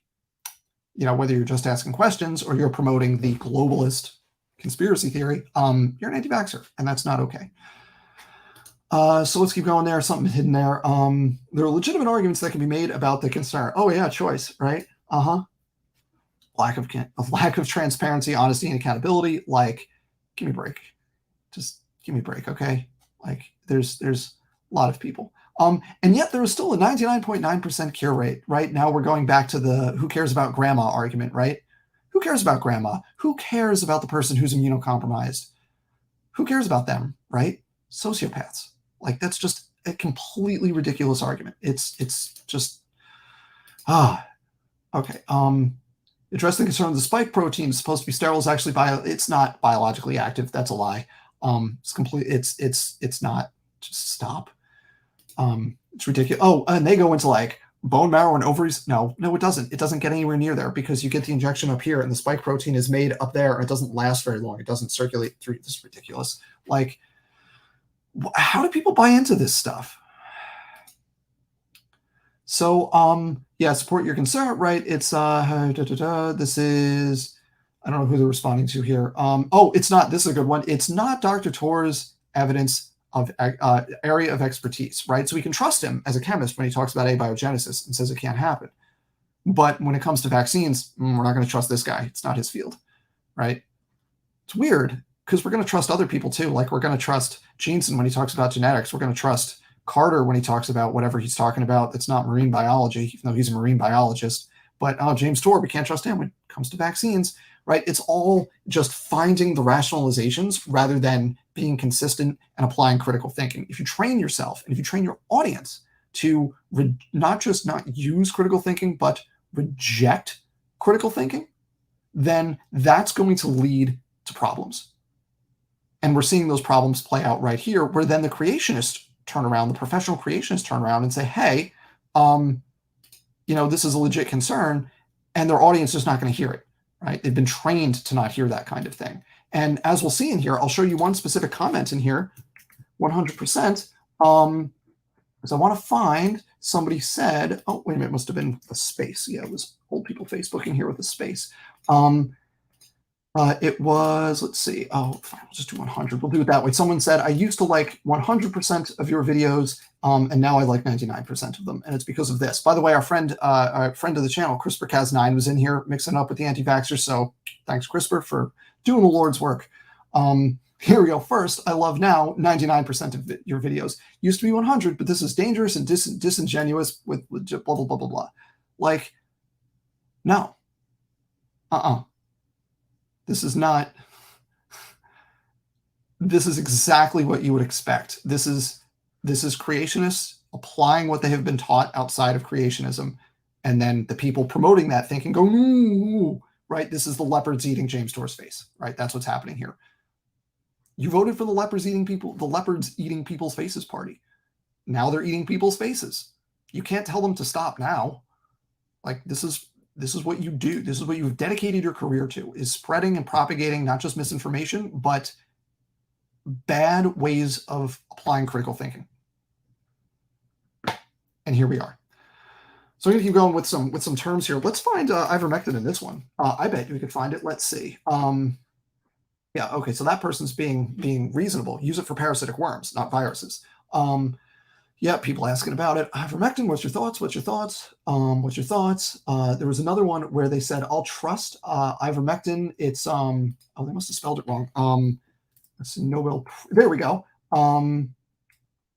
whether you're just asking questions or you're promoting the globalist conspiracy theory, you're an anti-vaxxer, and that's not okay. So let's keep going there. Something hidden there. There are legitimate arguments that can be made about the concern. Oh yeah, choice, right? Lack of transparency, honesty, and accountability. Like, give me a break. Just give me a break, okay? Like, there's a lot of people. And yet there is still a 99.9% cure rate, right? Now we're going back to the who cares about grandma argument, right? Who cares about grandma? Who cares about the person who's immunocompromised? Who cares about them, right? Sociopaths. Like, that's just a completely ridiculous argument. It's just okay. Address the concern of the spike protein is supposed to be sterile is actually it's not biologically active. That's a lie. It's complete. It's not. Just stop. It's ridiculous. Oh, and they go into like bone marrow and ovaries. No, it doesn't. It doesn't get anywhere near there because you get the injection up here and the spike protein is made up there and it doesn't last very long. It doesn't circulate through. This is ridiculous. Like, how do people buy into this stuff? So, yeah, support your concern, right? It's this is, I don't know who they're responding to here. Oh, it's not. This is a good one. It's not Dr. Tor's evidence of area of expertise, right? So we can trust him as a chemist when he talks about abiogenesis and says it can't happen. But when it comes to vaccines, we're not going to trust this guy. It's not his field, right? It's weird because we're going to trust other people too. Like, we're going to trust Jeanson when he talks about genetics. We're going to trust Carter when he talks about whatever he's talking about that's not marine biology, even though he's a marine biologist. But James Torr, we can't trust him when it comes to vaccines, right? It's all just finding the rationalizations rather than being consistent and applying critical thinking. If you train yourself and if you train your audience to not just not use critical thinking, but reject critical thinking, then that's going to lead to problems. And we're seeing those problems play out right here, where then the creationists turn around, the professional creationists turn around and say, hey, this is a legit concern, and their audience is not going to hear it, right? They've been trained to not hear that kind of thing. And as we'll see in here, I'll show you one specific comment in here, 100%, because I want to find somebody said, oh, wait a minute, it must have been a space. Yeah, it was old people Facebooking here with a space. It was, let's see. Oh, fine, we'll just do 100. We'll do it that way. Someone said, I used to like 100% of your videos, and now I like 99% of them. And it's because of this. By the way, our friend of the channel, CRISPR-Cas9, was in here mixing up with the anti-vaxxers. So thanks, CRISPR, for doing the Lord's work. Here we go. First, I love now 99% of your videos. Used to be 100, but this is dangerous and disingenuous with legit blah, blah, blah, blah, blah. Like, no. This is not, this is exactly what you would expect. This is creationists applying what they have been taught outside of creationism. And then the people promoting that thinking go, ooh, right? This is the leopards eating James Torr's face, right? That's what's happening here. You voted for the leopards eating people's faces party. Now they're eating people's faces. You can't tell them to stop now. Like, this is what you do. This is what you've dedicated your career to, is spreading and propagating not just misinformation, but bad ways of applying critical thinking. And here we are. So I'm going to keep going with some terms here. Let's find ivermectin in this one. I bet we could find it. Let's see. Yeah, okay, so that person's being reasonable. Use it for parasitic worms, not viruses. Yeah, people asking about it. Ivermectin, what's your thoughts? What's your thoughts? What's your thoughts? There was another one where they said, I'll trust ivermectin. It's, oh, they must have spelled it wrong. Let's see, Nobel, there we go.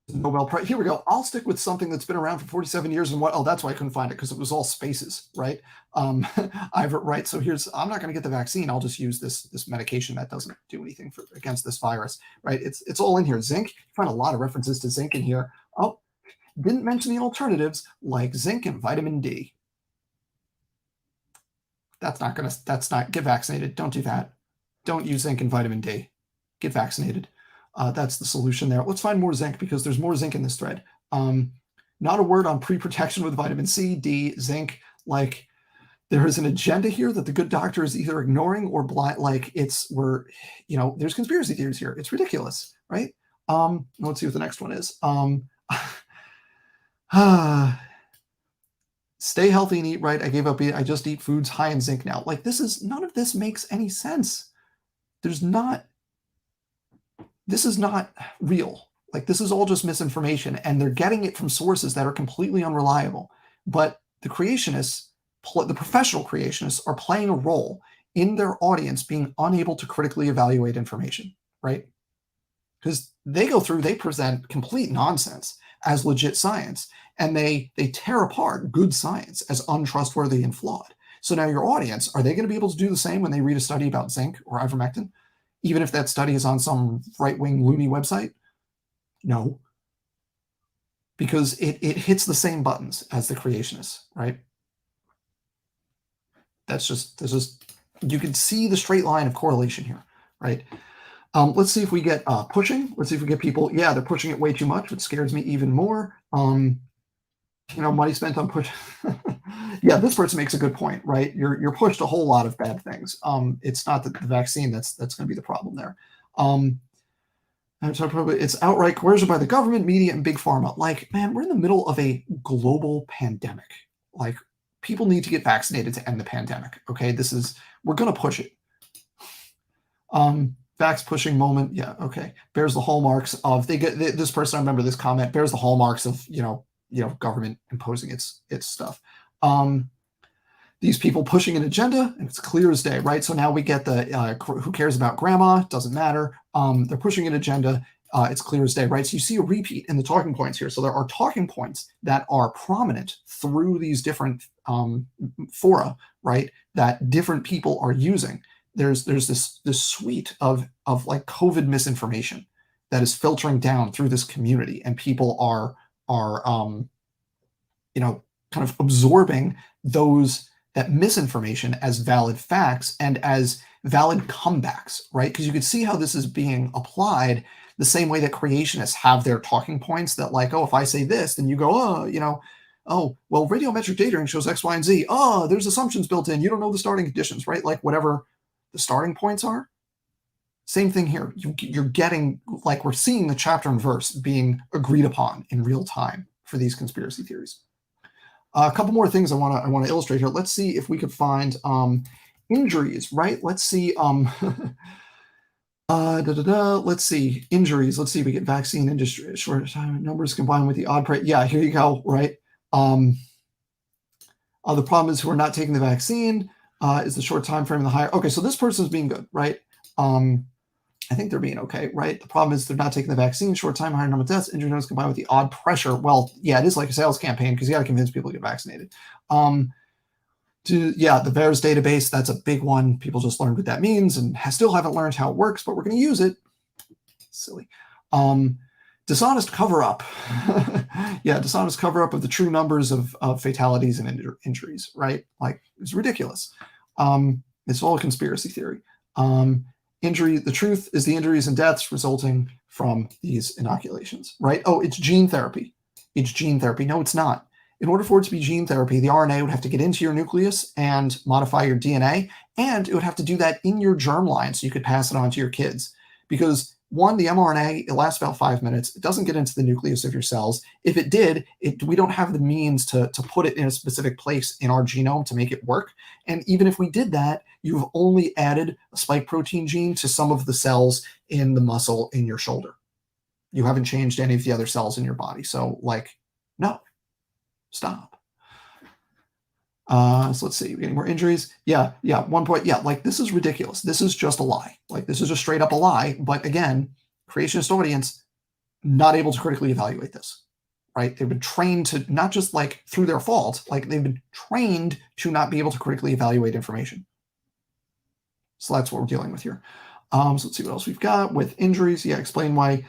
Nobel Prize, here we go. I'll stick with something that's been around for 47 years and what, oh, that's why I couldn't find it, because it was all spaces, right? Right, so I'm not gonna get the vaccine. I'll just use this medication that doesn't do anything against this virus, right? It's all in here. Zinc, you find a lot of references to zinc in here. Oh, didn't mention the alternatives like zinc and vitamin D. That's not, get vaccinated. Don't do that. Don't use zinc and vitamin D. Get vaccinated. That's the solution there. Let's find more zinc because there's more zinc in this thread. Not a word on pre-protection with vitamin C, D, zinc. Like, there is an agenda here that the good doctor is either ignoring or blind. Like, there's conspiracy theories here. It's ridiculous, right? Let's see what the next one is. Stay healthy and eat right. I gave up eating. I just eat foods high in zinc now. Like none of this makes any sense. There's not, this is not real. Like this is all just misinformation, and they're getting it from sources that are completely unreliable. But the creationists, the professional creationists, are playing a role in their audience being unable to critically evaluate information, right? Because they present complete nonsense as legit science, and they tear apart good science as untrustworthy and flawed. So now your audience, are they going to be able to do the same when they read a study about zinc or ivermectin, even if that study is on some right-wing loony website? No, because it hits the same buttons as the creationists, right? That's just you can see the straight line of correlation here, right? Let's see if we get pushing. Let's see if we get people. Yeah, they're pushing it way too much, which scares me even more. Money spent on push. Yeah, this person makes a good point, right? You're pushed a whole lot of bad things. It's not the vaccine that's going to be the problem there. It's outright coercion by the government, media, and big pharma. Like, man, we're in the middle of a global pandemic. Like, people need to get vaccinated to end the pandemic. Okay, we're going to push it. Vax pushing moment. Yeah, okay. Bears the hallmarks of this person. I remember this comment bears the hallmarks of government imposing its stuff. These people pushing an agenda, and it's clear as day, right? So now we get the who cares about grandma? Doesn't matter. They're pushing an agenda. It's clear as day, right? So you see a repeat in the talking points here. So there are talking points that are prominent through these different fora, right? That different people are using. There's this suite of like COVID misinformation that is filtering down through this community, and people are kind of absorbing that misinformation as valid facts and as valid comebacks, right? Because you could see how this is being applied the same way that creationists have their talking points that, like, oh, if I say this, then you go, oh, well, radiometric dating shows X, Y, and Z. Oh, there's assumptions built in. You don't know the starting conditions, right? Like whatever the starting points are. Same thing here. You're getting, like, we're seeing the chapter and verse being agreed upon in real time for these conspiracy theories. A couple more things I want to illustrate here. Let's see if we could find injuries, right? Let's see. Let's see injuries. Let's see if we get vaccine industry short time numbers combined with the odd price. Yeah, here you go. Right. The problem is who are not taking the vaccine is the short time frame and the higher. Okay, so this person's being good, right? I think they're being okay, right? The problem is they're not taking the vaccine, short time, higher number of deaths, injury numbers combined with the odd pressure. Well, yeah, it is like a sales campaign because you got to convince people to get vaccinated. The VAERS database, that's a big one. People just learned what that means and still haven't learned how it works, but we're going to use it. Silly. Dishonest cover-up. Yeah, dishonest cover-up of the true numbers of fatalities and injuries, right? Like, it's ridiculous. It's all a conspiracy theory. The truth is the injuries and deaths resulting from these inoculations, right? Oh, it's gene therapy. It's gene therapy. No, it's not. In order for it to be gene therapy, the RNA would have to get into your nucleus and modify your DNA, and it would have to do that in your germline so you could pass it on to your kids. Because one, the mRNA, it lasts about 5 minutes. It doesn't get into the nucleus of your cells. If it did, we don't have the means to put it in a specific place in our genome to make it work. And even if we did that, you've only added a spike protein gene to some of the cells in the muscle in your shoulder. You haven't changed any of the other cells in your body. So, like, no, stop. So let's see, we're getting more injuries. Yeah, 1 point. Yeah, like, this is ridiculous. This is just a lie. Like, this is just straight up a lie. But again, creationist audience, not able to critically evaluate this, right? They've been trained to, not just like through their fault, like they've been trained to not be able to critically evaluate information. So that's what we're dealing with here. So let's see what else we've got with injuries. Yeah, explain why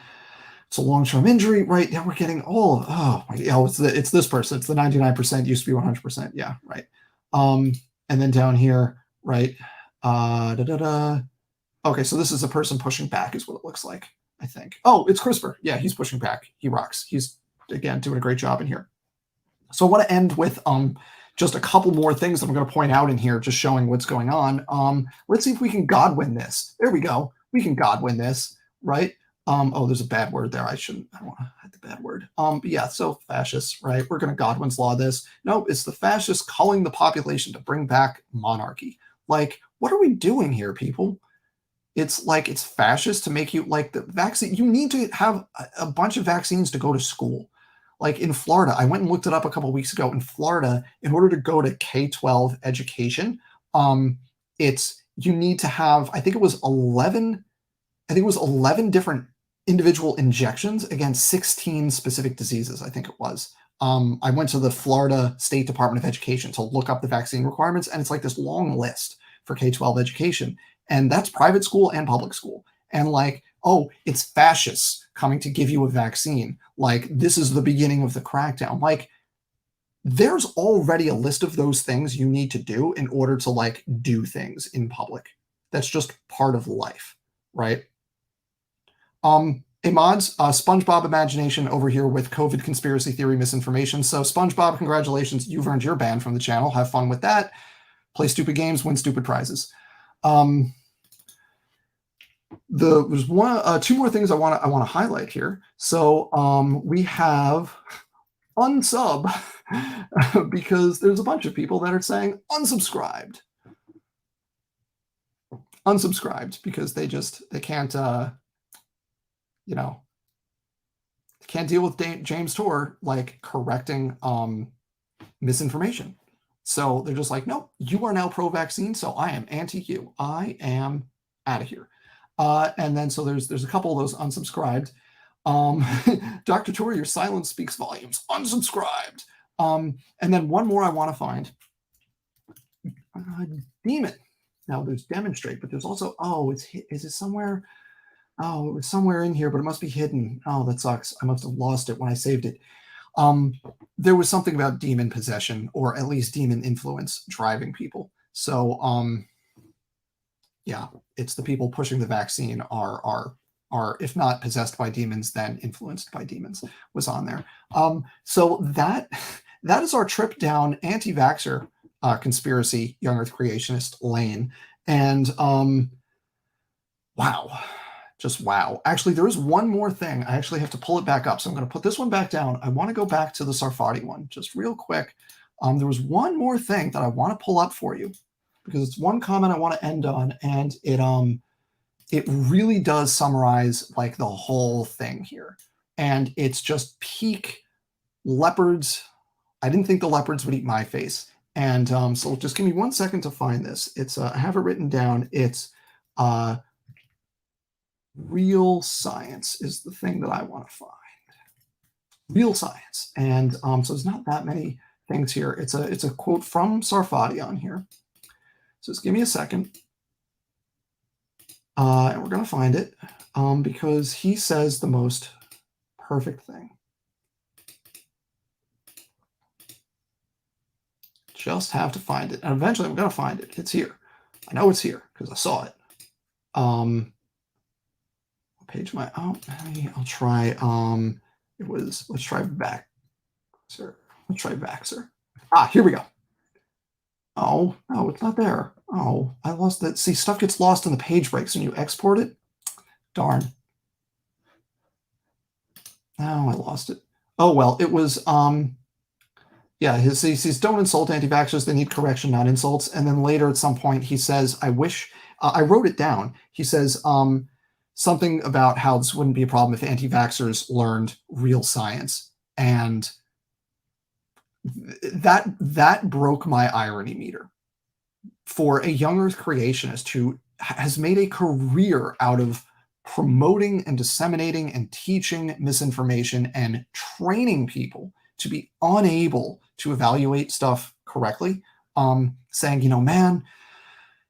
it's a long-term injury, right? Now we're getting it's this person. It's the 99% used to be 100%. Yeah, right. And then down here, right? Okay, so this is a person pushing back is what it looks like, I think. Oh, it's CRISPR. Yeah, he's pushing back. He rocks. He's, again, doing a great job in here. So I want to end with just a couple more things that I'm going to point out in here, just showing what's going on. Let's see if we can Godwin this. There we go. We can Godwin this, right? Oh, there's a bad word there. I don't want to hide the bad word. But yeah, so fascists, right? We're going to Godwin's law this. No, it's the fascists culling the population to bring back monarchy. Like, what are we doing here, people? It's like it's fascist to make you like the vaccine. You need to have a bunch of vaccines to go to school. Like in Florida, I went and looked it up a couple of weeks ago. In Florida, in order to go to K-12 education, it's you need to have, I think it was 11 different individual injections against 16 specific diseases, I think it was. I went to the Florida State Department of Education to look up the vaccine requirements, and it's like this long list for K-12 education. And that's private school and public school. And like, oh, it's fascists coming to give you a vaccine. Like, this is the beginning of the crackdown. Like, there's already a list of those things you need to do in order to like do things in public. That's just part of life, right? Hey mods, SpongeBob Imagination over here with COVID conspiracy theory misinformation. So SpongeBob, congratulations, you've earned your ban from the channel. Have fun with that. Play stupid games, win stupid prizes. There's two more things I want to highlight here. So we have unsub because there's a bunch of people that are saying unsubscribed because they can't can't deal with James Tor like correcting misinformation. So they're just like, no, you are now pro-vaccine, so I am anti-you. I am out of here. And then so there's a couple of those unsubscribed. Dr. Tor, your silence speaks volumes. Unsubscribed. And then one more I want to find. Demon. Now there's demonstrate, but there's also, is it somewhere? Oh, it was somewhere in here, but it must be hidden. Oh, that sucks. I must have lost it when I saved it. There was something about demon possession, or at least demon influence driving people. So, yeah, it's the people pushing the vaccine are if not possessed by demons, then influenced by demons was on there. So that is our trip down anti-vaxxer conspiracy, young earth creationist lane. And wow. Just wow. Actually, there is one more thing. I actually have to pull it back up. So I'm going to put this one back down. I want to go back to the Sarfati one just real quick. There was one more thing that I want to pull up for you because it's one comment I want to end on. And it really does summarize like the whole thing here. And it's just peak leopards. I didn't think the leopards would eat my face. And so just give me 1 second to find this. It's I have it written down. It's real science is the thing that I want to find. Real science. And so there's not that many things here. It's a quote from Sarfati on here. So just give me a second. And we're going to find it because he says the most perfect thing. Just have to find it. And eventually I'm going to find it. It's here. I know it's here because I saw it. Page my I'll try let's try Vaxxer. Let's try Vaxxer. Here we go. Oh no, it's not there. Oh, I lost that. See, stuff gets lost in the page breaks when you export it. Darn. Now I lost it. Oh well, it was yeah, he says don't insult anti-vaxxers, they need correction, not insults. And then later at some point he says, I wish I wrote it down. He says something about how this wouldn't be a problem if anti-vaxxers learned real science. And that broke my irony meter. For a young earth creationist who has made a career out of promoting and disseminating and teaching misinformation and training people to be unable to evaluate stuff correctly, saying, man,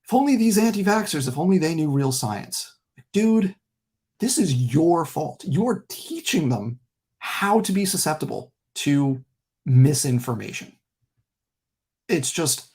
if only these anti-vaxxers, if only they knew real science. Dude, this is your fault. You're teaching them how to be susceptible to misinformation. It's just,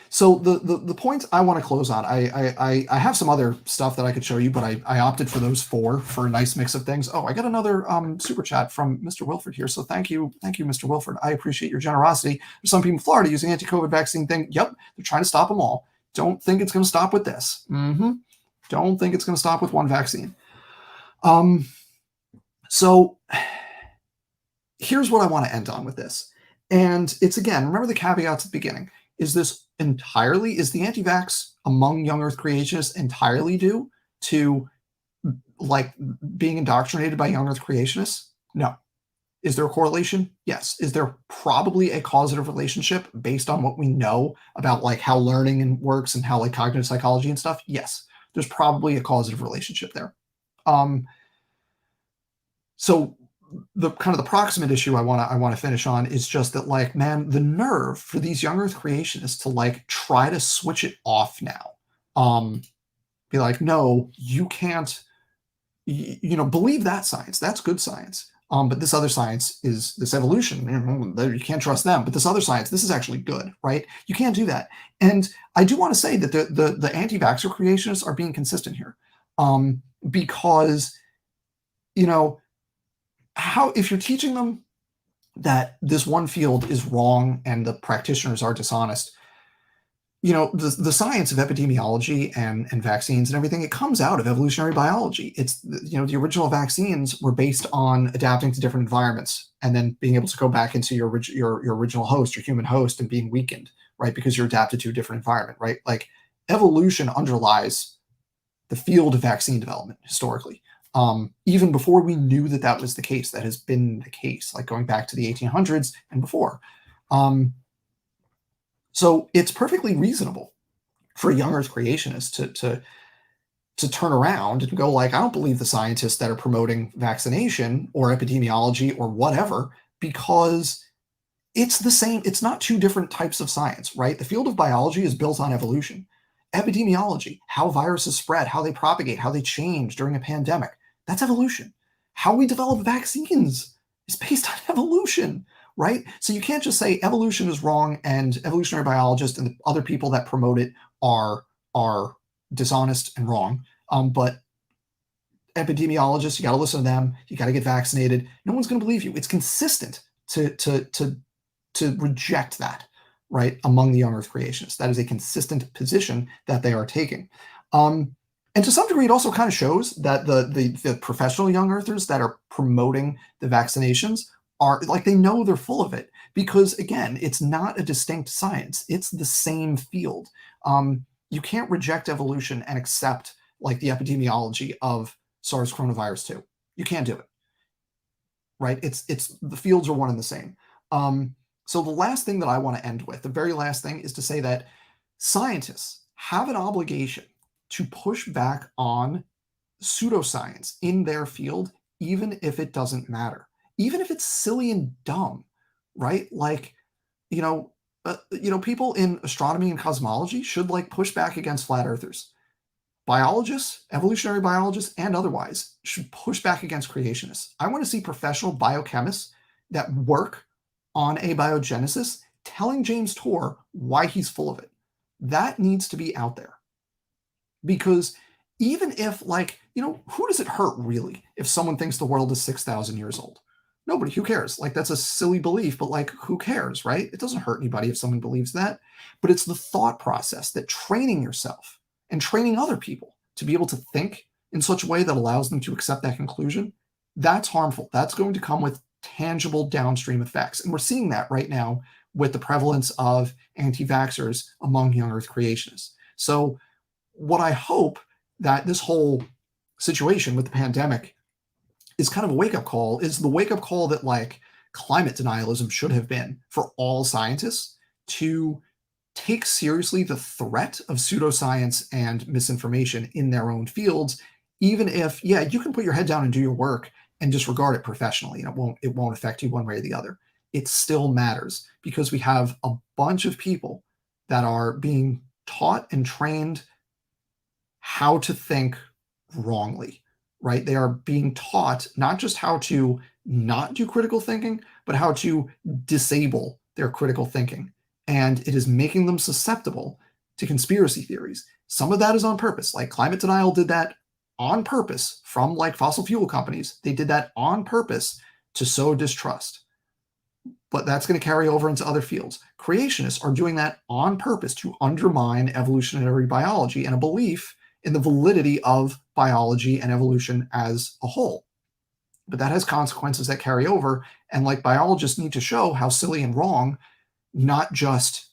so the points I want to close on, I have some other stuff that I could show you, but I opted for those four for a nice mix of things. Oh, I got another super chat from Mr. Wilford here. So thank you, Mr. Wilford. I appreciate your generosity. There's some people in Florida using anti-COVID vaccine thing. Yep, they're trying to stop them all. Don't think it's going to stop with this. Don't think it's going to stop with one vaccine. Um, so here's what I want to end on with this. And it's again, remember the caveats at the beginning. Is the anti-vax among young Earth creationists entirely due to like being indoctrinated by young Earth creationists? No. Is there a correlation? Yes. Is there probably a causative relationship based on what we know about like how learning and works and how like cognitive psychology and stuff? Yes. There's probably a causative relationship there. Um, so the kind of the proximate issue I want to finish on is just that like, man, the nerve for these young Earth creationists to like try to switch it off now. Be like, no, you can't, believe that science. That's good science. But this other science is this evolution. You can't trust them. But this other science, this is actually good, right? You can't do that. And I do want to say that the anti-vaxxer creationists are being consistent here, because how if you're teaching them that this one field is wrong and the practitioners are dishonest, the science of epidemiology and vaccines and everything, it comes out of evolutionary biology. It's, the original vaccines were based on adapting to different environments and then being able to go back into your original host, your human host, and being weakened, right? Because you're adapted to a different environment, right? Like evolution underlies the field of vaccine development historically. Even before we knew that was the case, that has been the case, like going back to the 1800s and before. So it's perfectly reasonable for a young Earth creationist to turn around and go like, I don't believe the scientists that are promoting vaccination or epidemiology or whatever, because it's the same. It's not two different types of science, right? The field of biology is built on evolution. Epidemiology, how viruses spread, how they propagate, how they change during a pandemic, that's evolution. How we develop vaccines is based on evolution, right? So you can't just say evolution is wrong and evolutionary biologists and the other people that promote it are dishonest and wrong. But epidemiologists, you got to listen to them. You got to get vaccinated. No one's going to believe you. It's consistent to reject that, right, among the young Earth creationists. That is a consistent position that they are taking. And to some degree, it also kind of shows that the professional young Earthers that are promoting the vaccinations are like, they know they're full of it, because again, it's not a distinct science. It's the same field. You can't reject evolution and accept like the epidemiology of SARS coronavirus 2. You can't do it, right? It's the fields are one and the same. So the last thing that I want to end with, the very last thing, is to say that scientists have an obligation to push back on pseudoscience in their field, even if it doesn't matter, even if it's silly and dumb, right? Like, people in astronomy and cosmology should like push back against flat earthers. Biologists, evolutionary biologists, and otherwise should push back against creationists. I want to see professional biochemists that work on abiogenesis telling James Tour why he's full of it. That needs to be out there. Because even if, like, who does it hurt really if someone thinks the world is 6,000 years old? Nobody. Who cares? Like, that's a silly belief, but like, who cares, right? It doesn't hurt anybody if someone believes that. But it's the thought process that training yourself and training other people to be able to think in such a way that allows them to accept that conclusion, that's harmful. That's going to come with tangible downstream effects. And we're seeing that right now with the prevalence of anti-vaxxers among young Earth creationists. So what I hope that this whole situation with the pandemic is kind of a wake-up call, is the wake-up call that like climate denialism should have been for all scientists, to take seriously the threat of pseudoscience and misinformation in their own fields, even if, yeah, you can put your head down and do your work and disregard it professionally, and it won't affect you one way or the other. It still matters, because we have a bunch of people that are being taught and trained how to think wrongly, right? They are being taught not just how to not do critical thinking, but how to disable their critical thinking. And it is making them susceptible to conspiracy theories. Some of that is on purpose. Like climate denial did that on purpose from like fossil fuel companies. They did that on purpose to sow distrust. But that's going to carry over into other fields. Creationists are doing that on purpose to undermine evolutionary biology and a belief in the validity of biology and evolution as a whole. But that has consequences that carry over. And like biologists need to show how silly and wrong not just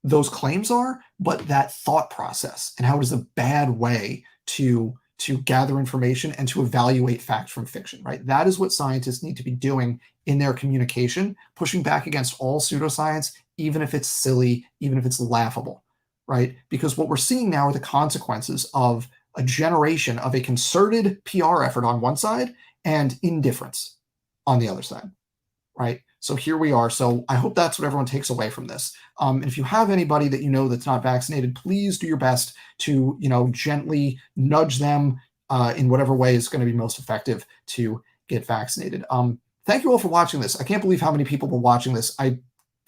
those claims are, but that thought process and how it is a bad way to gather information and to evaluate fact from fiction, right? That is what scientists need to be doing in their communication, pushing back against all pseudoscience, even if it's silly, even if it's laughable, right? Because what we're seeing now are the consequences of a generation of a concerted PR effort on one side and indifference on the other side, right? So here we are. So I hope that's what everyone takes away from this. And if you have anybody that you know that's not vaccinated, please do your best to, gently nudge them in whatever way is going to be most effective to get vaccinated. Thank you all for watching this. I can't believe how many people were watching this. I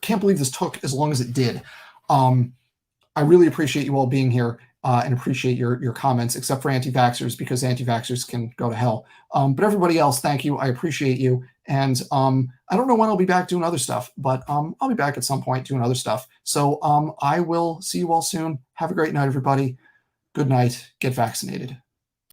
can't believe this took as long as it did. I really appreciate you all being here and appreciate your comments, except for anti-vaxxers, because anti-vaxxers can go to hell. But everybody else, thank you. I appreciate you. And I don't know when I'll be back doing other stuff, but I'll be back at some point doing other stuff. So I will see you all soon. Have a great night, everybody. Good night. Get vaccinated.